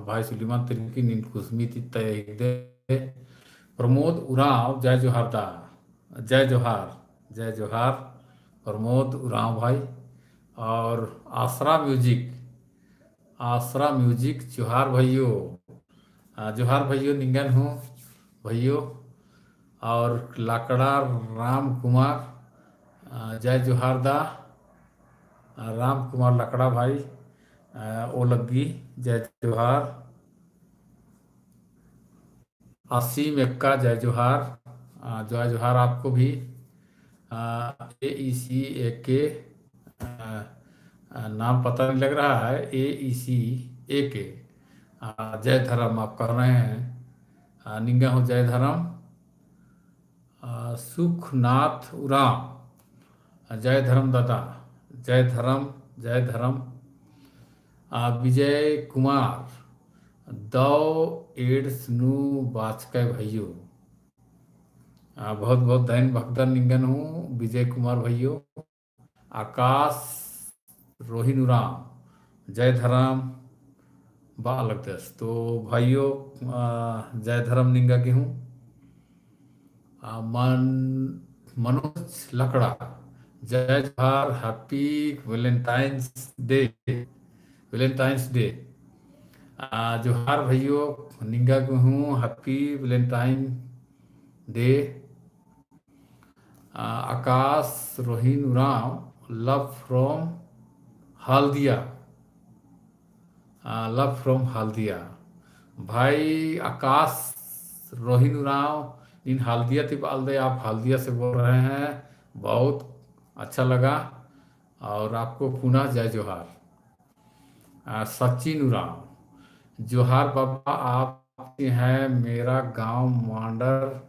भाई सुलेमान तिर्की निन कुसमी तय प्रमोद उराव जय जोहार दा जय जोहार प्रमोद उराव भाई और आसरा म्यूजिक जोहार भाइयों निंगन हूँ भाइयों और लाकड़ा राम कुमार जय जोहार दा राम कुमार लाकड़ा भाई ओ लगी जय जोहार आसीम एक्का जय जोहार आपको भी AEC नाम पता नहीं लग रहा है AEC जय धर्म आप कह रहे हैं निंगा हूँ जय धर्म सुखनाथ उराम जय धर्म दादा जय धर्म विजय कुमार दौ एड्स नु बाचके भैयो बहुत बहुत धन भक्तन निंगन हूँ विजय कुमार भैयो आकाश रोहिन उराम जय धर्म बालक दस तो भाइयों जय धर्म निंगा के हूँ मनोज लकड़ा जय जोहार हैप्पी वैलेंटाइंस डे जोहार भाइयों निंगा के हूँ happy Valentine day Akash Rohin Oraon love from Haldia भाई आकाश रोहिन उराव इन हल्दिया थी बाल दे आप हल्दिया से बोल रहे हैं बहुत अच्छा लगा और आपको पुनः जय जोहार सचिन उराव जोहार बाबा आप हैं मेरा गांव मांडर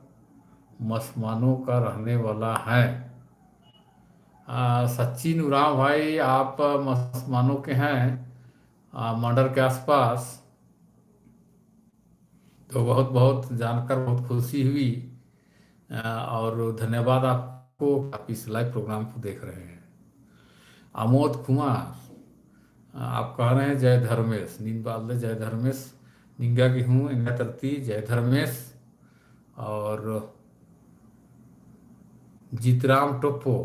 मसमानों का रहने वाला है सचिन उराव भाई आप मसमानों के हैं मांडर के आसपास तो बहुत बहुत जानकर बहुत खुशी हुई और धन्यवाद आपको आप इस लाइव प्रोग्राम को देख रहे हैं आमोद कुमार आप कह रहे हैं जय धर्मेश नींद बाल जय धर्मेश निंगा की हूँ इंगा तरती जय धर्मेश और जीतराम टोप्पो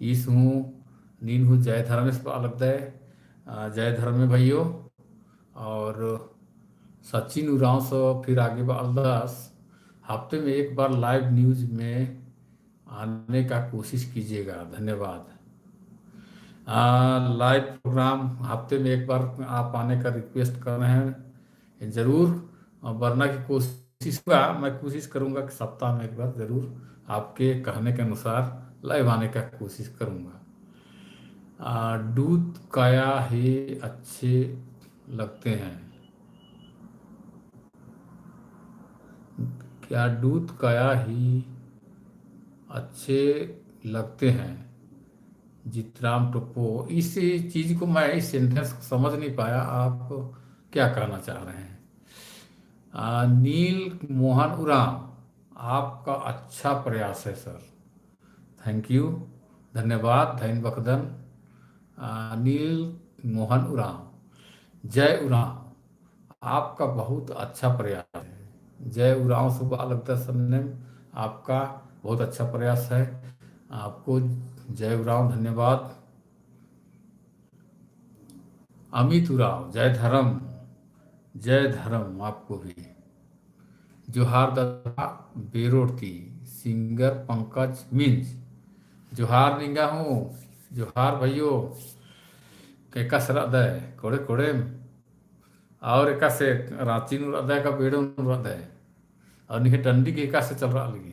ईस हूँ नींद हूँ जय धर्मेश अलग जय धर्मे भाइयों और सचिन उराव से फिर आगे अल्दास हफ्ते में एक बार लाइव न्यूज में आने का कोशिश कीजिएगा धन्यवाद लाइव प्रोग्राम हफ्ते में एक बार आप आने का रिक्वेस्ट कर रहे हैं जरूर वरना की कोशिश होगा मैं कोशिश करूंगा कि सप्ताह में एक बार जरूर आपके कहने के अनुसार लाइव आने का कोशिश करूंगा दूध काया ही अच्छे लगते हैं। क्या दूध काया ही अच्छे लगते हैं? जीतराम टोप्पो। इस चीज को मैं इस सेंटेंस को समझ नहीं पाया, आप क्या कहना चाह रहे हैं? नील मोहन उरांव, आपका अच्छा प्रयास है सर। थैंक यू, धन्यवाद धैन बकदन। नील मोहन उरांव, जय उरांव, आपका बहुत अच्छा प्रयास है। जय उरांव सुबह लगता सबने, आपका बहुत अच्छा प्रयास है। आपको जय उरांव, धन्यवाद। अमित उरांव, जय धर्म, जय धर्म आपको भी। जोहार दत्ता बेरोटी, सिंगर पंकज मिंज, जोहार निंगा हूँ, जोहार भाइयों। केका सराद है कोड़े कोड़े, और एका से रांची नु रदा का बेड़ो नु रदा है, और निके टंडी के एका से चल रहा लगी।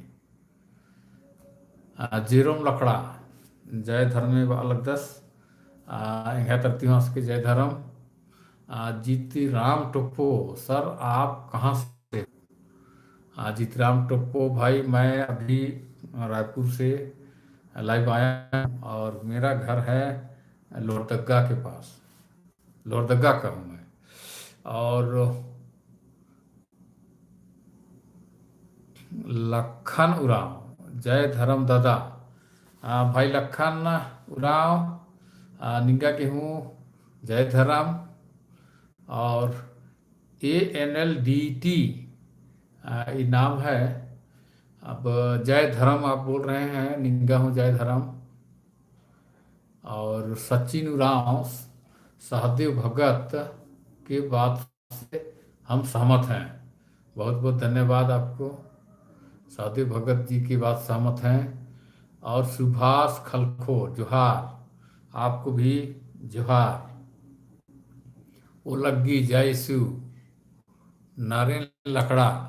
जेरोम लकड़ा, जय धर्मे अलग दस, इंगा तरती हूँ के जय धर्म। जीती राम टोप्पो, सर आप कहाँ से? जीतराम टोप्पो भाई, मैं अभी रायपुर से लाइव आया हूं, और मेरा घर है लोहरदगा के पास, लोहरदगा का हूँ मैं। और लखन उरांव, जय धर्म दादा। भाई लखन उरांव, निंगा के हूँ, जय धर्म। और ANLDT ये नाम है। अब जय धर्म आप बोल रहे हैं, निंगा हूँ जय धर्म। और सचिन उरांव, सहदेव भगत के बात से हम सहमत हैं। बहुत बहुत धन्यवाद आपको, सहदेव भगत जी की बात सहमत हैं। और सुभाष खलखो, जोहार, आपको भी जोहार। ओ लग्गी, जय शिव। नारायण लकड़ा,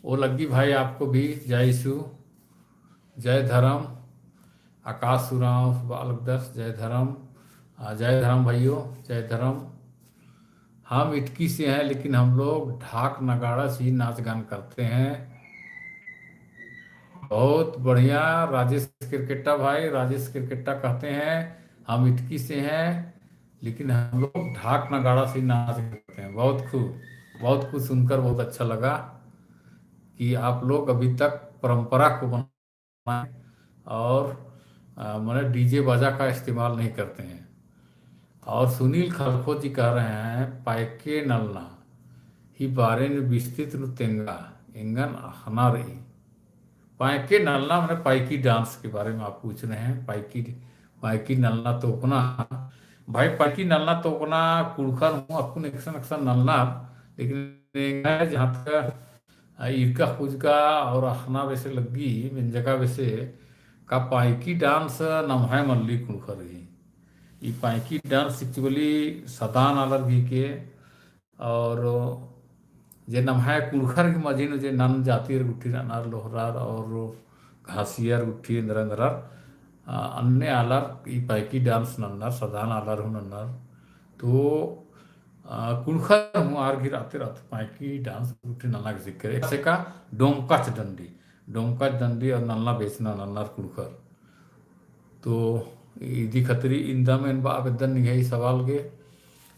ओ लग्गी भाई आपको भी जय शिव, जय धर्म। आकाश उरांव बालकदस, जय धर्म। जय धर्म भाइयों, जय धर्म। हम इटकी से हैं, लेकिन हम लोग ढाक नगाड़ा से ही नाच गान करते हैं। बहुत बढ़िया राजेश क्रिकेटा भाई, राजेश क्रिकेटा कहते हैं हम इटकी से हैं, लेकिन हम लोग ढाक नगाड़ा से ही नाच करते हैं। बहुत खूब, बहुत कुछ सुनकर बहुत अच्छा लगा कि आप लोग अभी तक परंपरा को बनाए, और मैंने डीजे बाजा का इस्तेमाल नहीं करते हैं। और सुनील खलखो जी कह रहे हैं पायके नलना ही बारे में विस्तृत तेंगा इंगन हना रही। पायके नलना मैंने पाइकी डांस के बारे में आप पूछ रहे हैं। पाइकी, पाइकी नलना तोपना, भाई पाइकी नलना तोपना कुड़खर हूँ आपको अक्सर अक्सर नलना, लेकिन जहाँ तक इरका खुजका और अखना वैसे लगी मिन जगह वैसे का पाइकी डांस नमहाय मल्ली कुड़खर ही। ये पाइकी डांस एक्चुअली सदान आलर भी के, और जे नमहाय कुड़खर के मजीन जे नन जातिर गुट्ठी नार लोहरार और घासियर गुट्ठी इंदर इंदर अन्य आलर ई पैकी डांस नन्नर सदान आलर हूँ नन्नर। तो कुड़खर हूँ आर गिराते रहते पैकी डांस गुट्ठी नन्ना के जिक्र ऐसे का डोमकच डंडी, डोमकच डंडी और नन्ना बेचना नन्नर कुड़खर। तो इदी खतरी इंदम इन आवेदन निगाही सवाल के।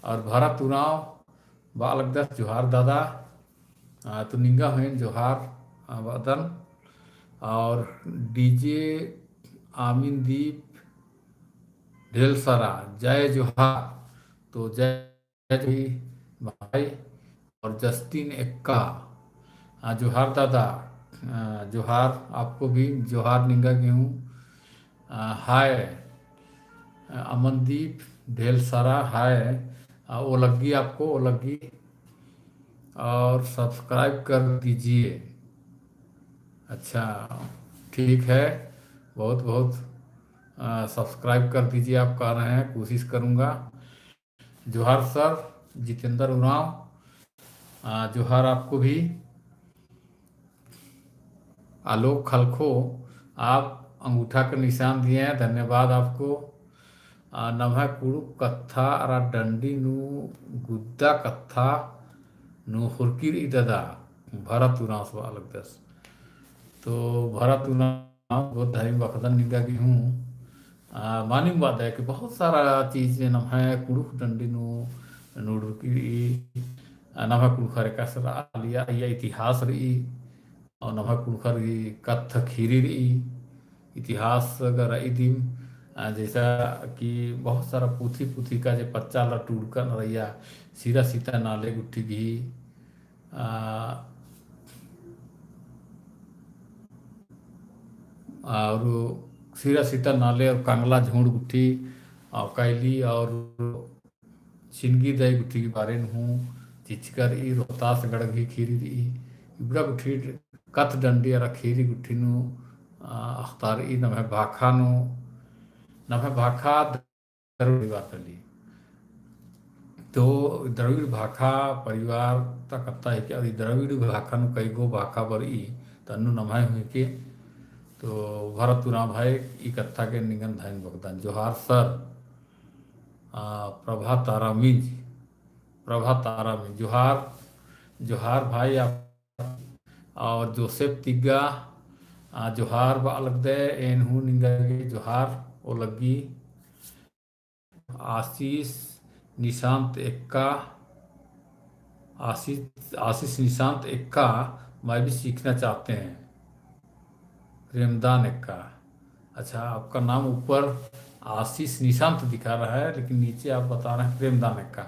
और भारत उराव बालकदस, जोहार दादा। तो निंगा हुए जोहार वदन। और डीजे आमीनदीप ढेल सारा, जय जोहार। तो जय जी भाई। और जस्टिन एक्का, जोहार दादा। जोहार आपको भी, जोहार निंगा के हूँ। हाय अमनदीप ढेल सारा, हाय। ओलग्गी आपको, ओलग्गी। और सब्सक्राइब कर दीजिए। अच्छा, ठीक है, बहुत बहुत सब्सक्राइब कर दीजिए आप कह रहे हैं, कोशिश करूँगा। जोहार सर जितेंद्र उरांव, जोहार आपको भी। आलोक खलखो, आप अंगूठा का निशान दिए हैं, धन्यवाद आपको। नमः कुड़ु कत्था अरा डंडी नु गुद्दा कत्था नु हुरकिर इददा भरत उनास अलग दस। तो भरत उनास बहुत धारी बखदन निगा की हूँ मानी बात है कि बहुत सारा चीज में नमः कुड़ु डंडी नु नुडुकी नमः कुड़ु खरे का सर आलिया या इतिहास रही और नमः कुड़ु खरी कत्थ खीरी रही इतिहास अगर इदिम जैसा कि बहुत सारा पुथी पुथी का जो पच्चा ला टूड़का नरैया सीरा सीता नाले गुट्ठी भी और सीरा सीता नाले और कांगला झूड़ गुट्ठी और कैली और सिंगी दही गुट्ठी के बारे में हूँ चिचकर ई रोहतास गढ़ खीरी दी इबड़ा गुट्ठी कथ डंडी और खीरी गुट्ठी नु अख्तार ई नमः भाखा नु नमः भाखा द्रविड़ बातली। तो द्रविड़ भाखा परिवार तक कत्ता है कि अरे द्रविड़ भाखा नु कई गो भाखा बरी तनु नमः हुई के तो भरत तुरा भाई ई कत्था के निगन धाइन भगदान जोहार सर प्रभा तारा मिंज प्रभा तारा मिंज जोहार जोहार भाई आप और जोसेफ तिग्गा जोहार बालक दे एनहू निंगे जोहार ओ लगी आशीष निशांत एक्का आशीष निशांत एक्का मैं भी सीखना चाहते हैं प्रेमदान एक्का। अच्छा आपका नाम ऊपर आशीष निशांत दिखा रहा है लेकिन नीचे आप बता रहे हैं प्रेमदान एक्का।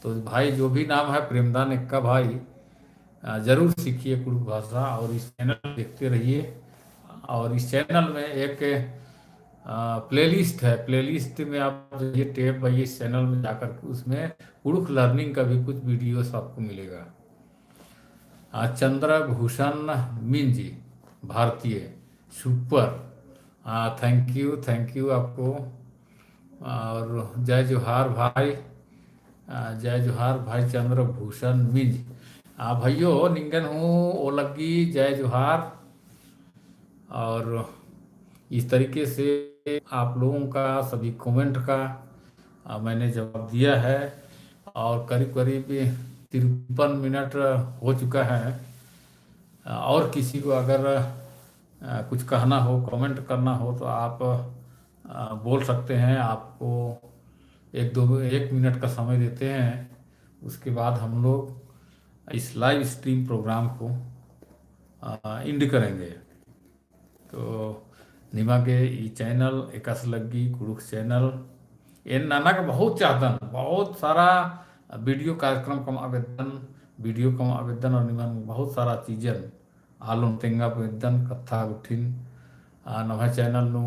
तो भाई जो भी नाम है प्रेमदान एक्का भाई जरूर सीखिए कुड़ुक भाषा और इस चैनल देखते रहिए। और इस चैनल में एक प्लेलिस्ट है प्लेलिस्ट में आप ये टेप है इस चैनल में जाकर उसमें कुड़ुक लर्निंग का भी कुछ वीडियोस आपको मिलेगा। चंद्रभूषण मिंजी भारतीय सुपर थैंक यू आपको। और जय जोहार भाई चंद्रभूषण मिंज भाइयों निंगन हूँ ओ लगी जय जोहार। और इस तरीके से आप लोगों का सभी कमेंट का मैंने जवाब दिया है और करीब करीब 53 मिनट हो चुका है। और किसी को अगर कुछ कहना हो कमेंट करना हो तो आप बोल सकते हैं। आपको 1 मिनट का समय देते हैं उसके बाद हम लोग इस लाइव स्ट्रीम प्रोग्राम को इंड करेंगे। तो निमागे ई चैनल एकस लगी कुड़ुक चैनल इन नाना का बहुत चाहतन बहुत सारा वीडियो कार्यक्रम कम आवेदन और निमन बहुत सारा चीजन आलून तेंगा आवेदन कथा उठिन नवा चैनल नु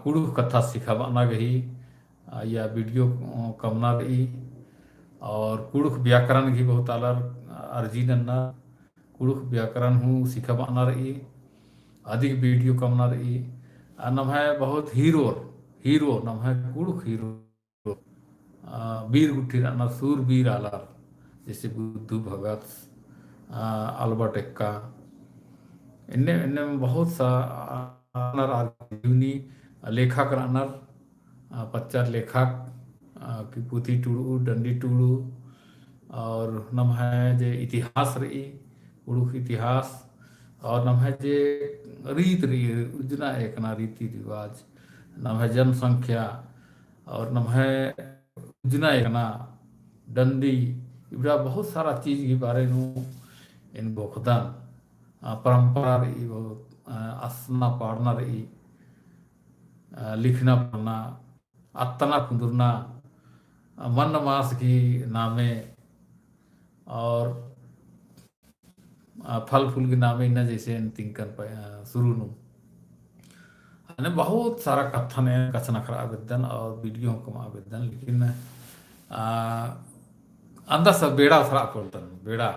कुड़ुक कथा सिखाना गही या वीडियो कमना रही और कुड़ुक व्याकरण भी बहुत अलग अर्जी नन्ना कुड़ुक व्याकरण हूँ सिखाना रही अधिक वीडियो कमना रही नमः बहुत हीरो नमः कुड़ुक हीरो वीर गुट्ठी ना सूरवीर आलार जैसे बुद्धू भगत अल्बर्ट एक्का इन्ने में बहुत सा लेखक रनर पच्चा लेखक की पुथी टूड़ू डंडी टूड़ू और नमः जे इतिहास रही कुड़ुक इतिहास और नमः जे रीत रही उजना एक ना रीति रिवाज नमः जनसंख्या और नमः उजना एक ना डंडी इबरा बहुत सारा चीज के बारे में इन बोखदान परंपरा रही बहुत असना पढ़ना रही लिखना पढ़ना अतना कुंदरना मन मास की नामे और फल फूल के नामे न जैसे तिंकन शुरू नु ने बहुत सारा कथन है कचना खरा आवेदन और वीडियो कम आवेदन लेकिन अंदर सब बेड़ा थोड़ा पड़ता बेड़ा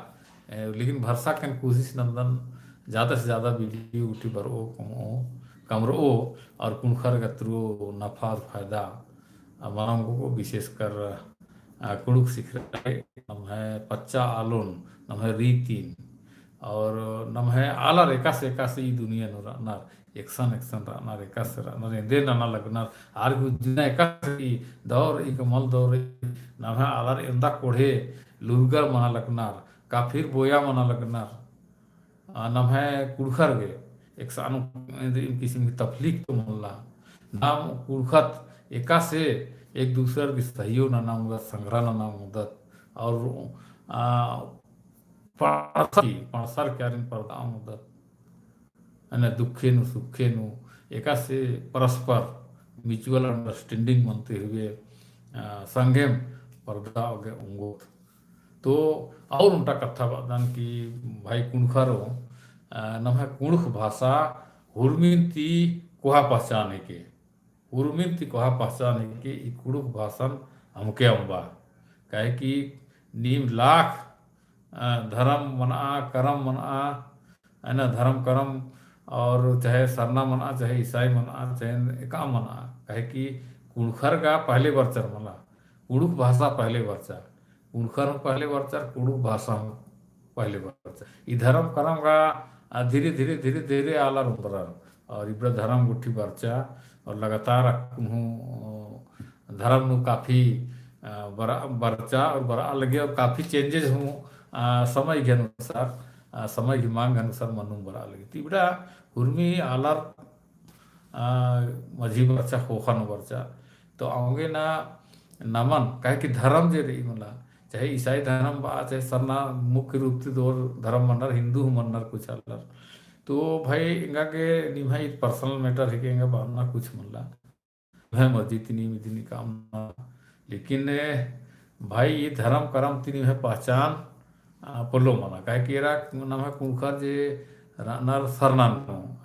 लेकिन भरसा कर कोशिश नंदन ज़्यादा से ज़्यादा वीडियो उठी बरो कमरो और कुणखर गत्रो नफा और फायदा मानव को विशेषकर कुड़ुक सीख रहे हम है पच्चा आलोन हम है रीतिन और नम है आलर एका से ई दुनिया नो रानार एक्शन एक्शन रानार एका से रानार एंदे नाना लगनार आर गुजना एका से दौर ई कमल दौर नम है आलर एंदा कोढ़े लुरगर मना लगनार काफिर बोया मना लगनार नम है कुड़खर गे एक सानु किस्म की तफलीक तो मोल्ला नाम कुड़खत एका से एक दूसरे की सहयोग ना नाम उदत संग्रह ना नाम उदत और पणसर क्यारिन परदाम उदत અને દુઃખેનું સુખેનું એકાસે परस्पर म्यूचुअल अंडरस्टैंडिंग बनते हुए संगेम पर्दा आगे उंगो तो और उनका कथा बदन की भाई कुणखरो नम है कुणख भाषा हुर्मिनती कोहा पहचाने के हुर्मिनती कोहा पहचाने के ई कुणख भाषण हमके अम्बा कहे कि नीम लाख धर्म मना करम मना है ना धर्म करम और चाहे सरना मना चाहे ईसाई मना चाहे का मना कहे कि कुणखर का पहले वर्चर मला कुड़ुक भाषा पहले वर्चा कुणखर हूँ पहले वर्चर कुड़ुक भाषा हूँ पहले वर्चर ई धर्म करम का धीरे धीरे धीरे धीरे आला रुबरर और इब्र धर्म गुठी वर्चा और लगातार हूँ धर्म नु काफ़ी वर्चा और बड़ा लगे और काफ़ी चेंजेस हूँ समय के अनुसार समय की मांग अनुसार मनु बड़ा लगी तिबड़ा हुर्मी आलर मझी वर्चा खोखन वर्चा तो आगे ना नमन कहे कि धर्म जे रही मला चाहे ईसाई धर्म बा चाहे सरना मुख्य रूप से दो धर्म मनर हिंदू मनर कुछ अलर तो भाई इंगा के निभाई पर्सनल मैटर है कि इंगा बाना कुछ मला मैं मर्जी तिनी मिदिनी काम लेकिन भाई ये धर्म करम तिनी है पहचान पल्लो मना कहे कि एरा नाम है कुणखर जे नर सरना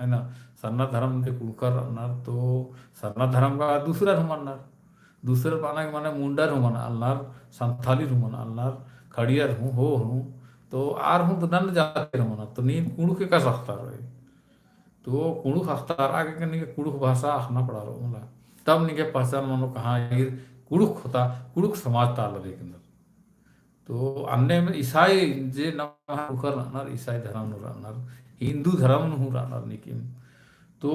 है ना सरना धर्म जे कुणखर नर तो सरना धर्म का दूसरा रुमनर दूसरे पाना के माने मुंडर हूँ मन अलनार संथाली हूँ मन अलनार खड़ियर हूँ हो हूँ तो आर हूँ तो नन जाते मना तो नी कुणु के का सख्ता रहे तो कुणु हफ्तार आगे के नहीं कुड़ुक भाषा आखना पड़ा रहा मला तब नहीं के पहचान मानो कहाँ ये कुड़ुक होता कुड़ुक समाज ताल के अंदर तो अन्य में ईसाई जे नर ईसाई धर्म नर हिंदू धर्म नु नर निकिम तो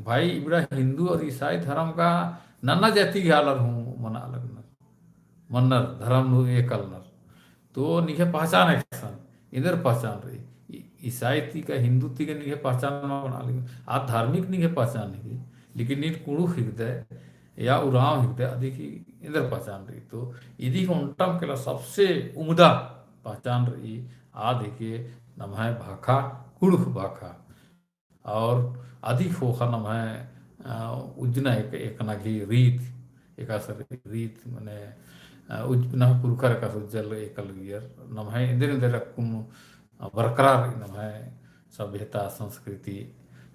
भाई इबड़ा हिंदू और ईसाई धर्म का नाना जाति के आलर हूँ मना अलग नर मन्नर धर्म नु एकल नर तो निके पहचान है इधर पहचान रही ईसाई ती का हिंदू ती के निके पहचान बना लेकिन आज धार्मिक निके पहचान है लेकिन नीट कुड़ू हृदय या उराव हृदय देखी इधर पहचान रही तो यदि उल्टम के सबसे उम्दा पहचान रही आ देखिए नम है भाखा कुड़ुख भाखा और अधिक होखा नम है उजना एक नगी रीत एक रीत मैंने उजना पुरखर का उज्जल एकल गियर नम है इधर इधर बरकरार नम है सभ्यता संस्कृति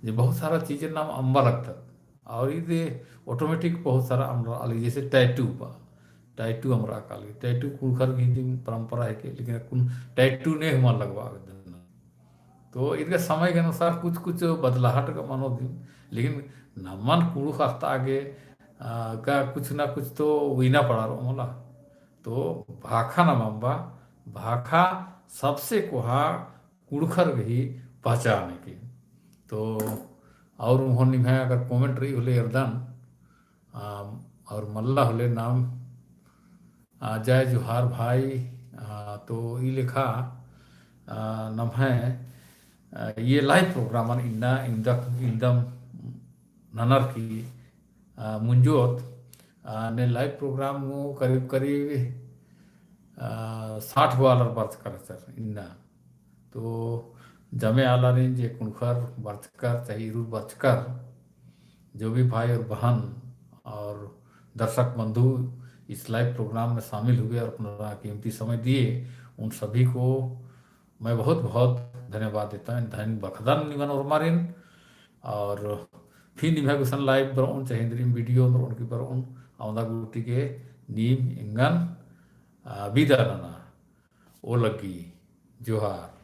ये बहुत सारा चीजें नाम अम्बा लगता और ये ऑटोमेटिक बहुत सारा हमरा अलग जैसे टैटू हमरा काली टैटू कुणखर की परंपरा है कि लेकिन टैटू ने हम लगवा तो इनके समय के अनुसार कुछ कुछ बदलाहट का मनो लेकिन नमन कुड़ुक हफ्ता आगे का कुछ ना कुछ तो वीना पड़ा रहा मला तो भाखा न मम्बा भाखा सबसे कोहा कुड़खर ही पहचाने की तो और उन्होंने मैं अगर कमेंट्री होले अर्दन और मल्ला होले नाम जय जोहार भाई तो ये लिखा नम है ये लाइव प्रोग्राम इंदम ननर की मुंजोत ने लाइव प्रोग्राम करीब करीब 60 वालर बर्थ कर सर इन्ना तो जमे आला ने जे कुणखर बर्चकर चाहे इरू बर्चकर जो भी भाई और बहन और दर्शक बंधु इस लाइव प्रोग्राम में शामिल हुए और अपना कीमती समय दिए उन सभी को मैं बहुत बहुत धन्यवाद देता हूँ धन बखदन निमन और मारिन और फिर निभा गुसन लाइव बरउन चाहे इंद्रिम वीडियो उनकी बरउन औंदा गुटी के नीम इंगन विदा नना ओ लगी जोहार।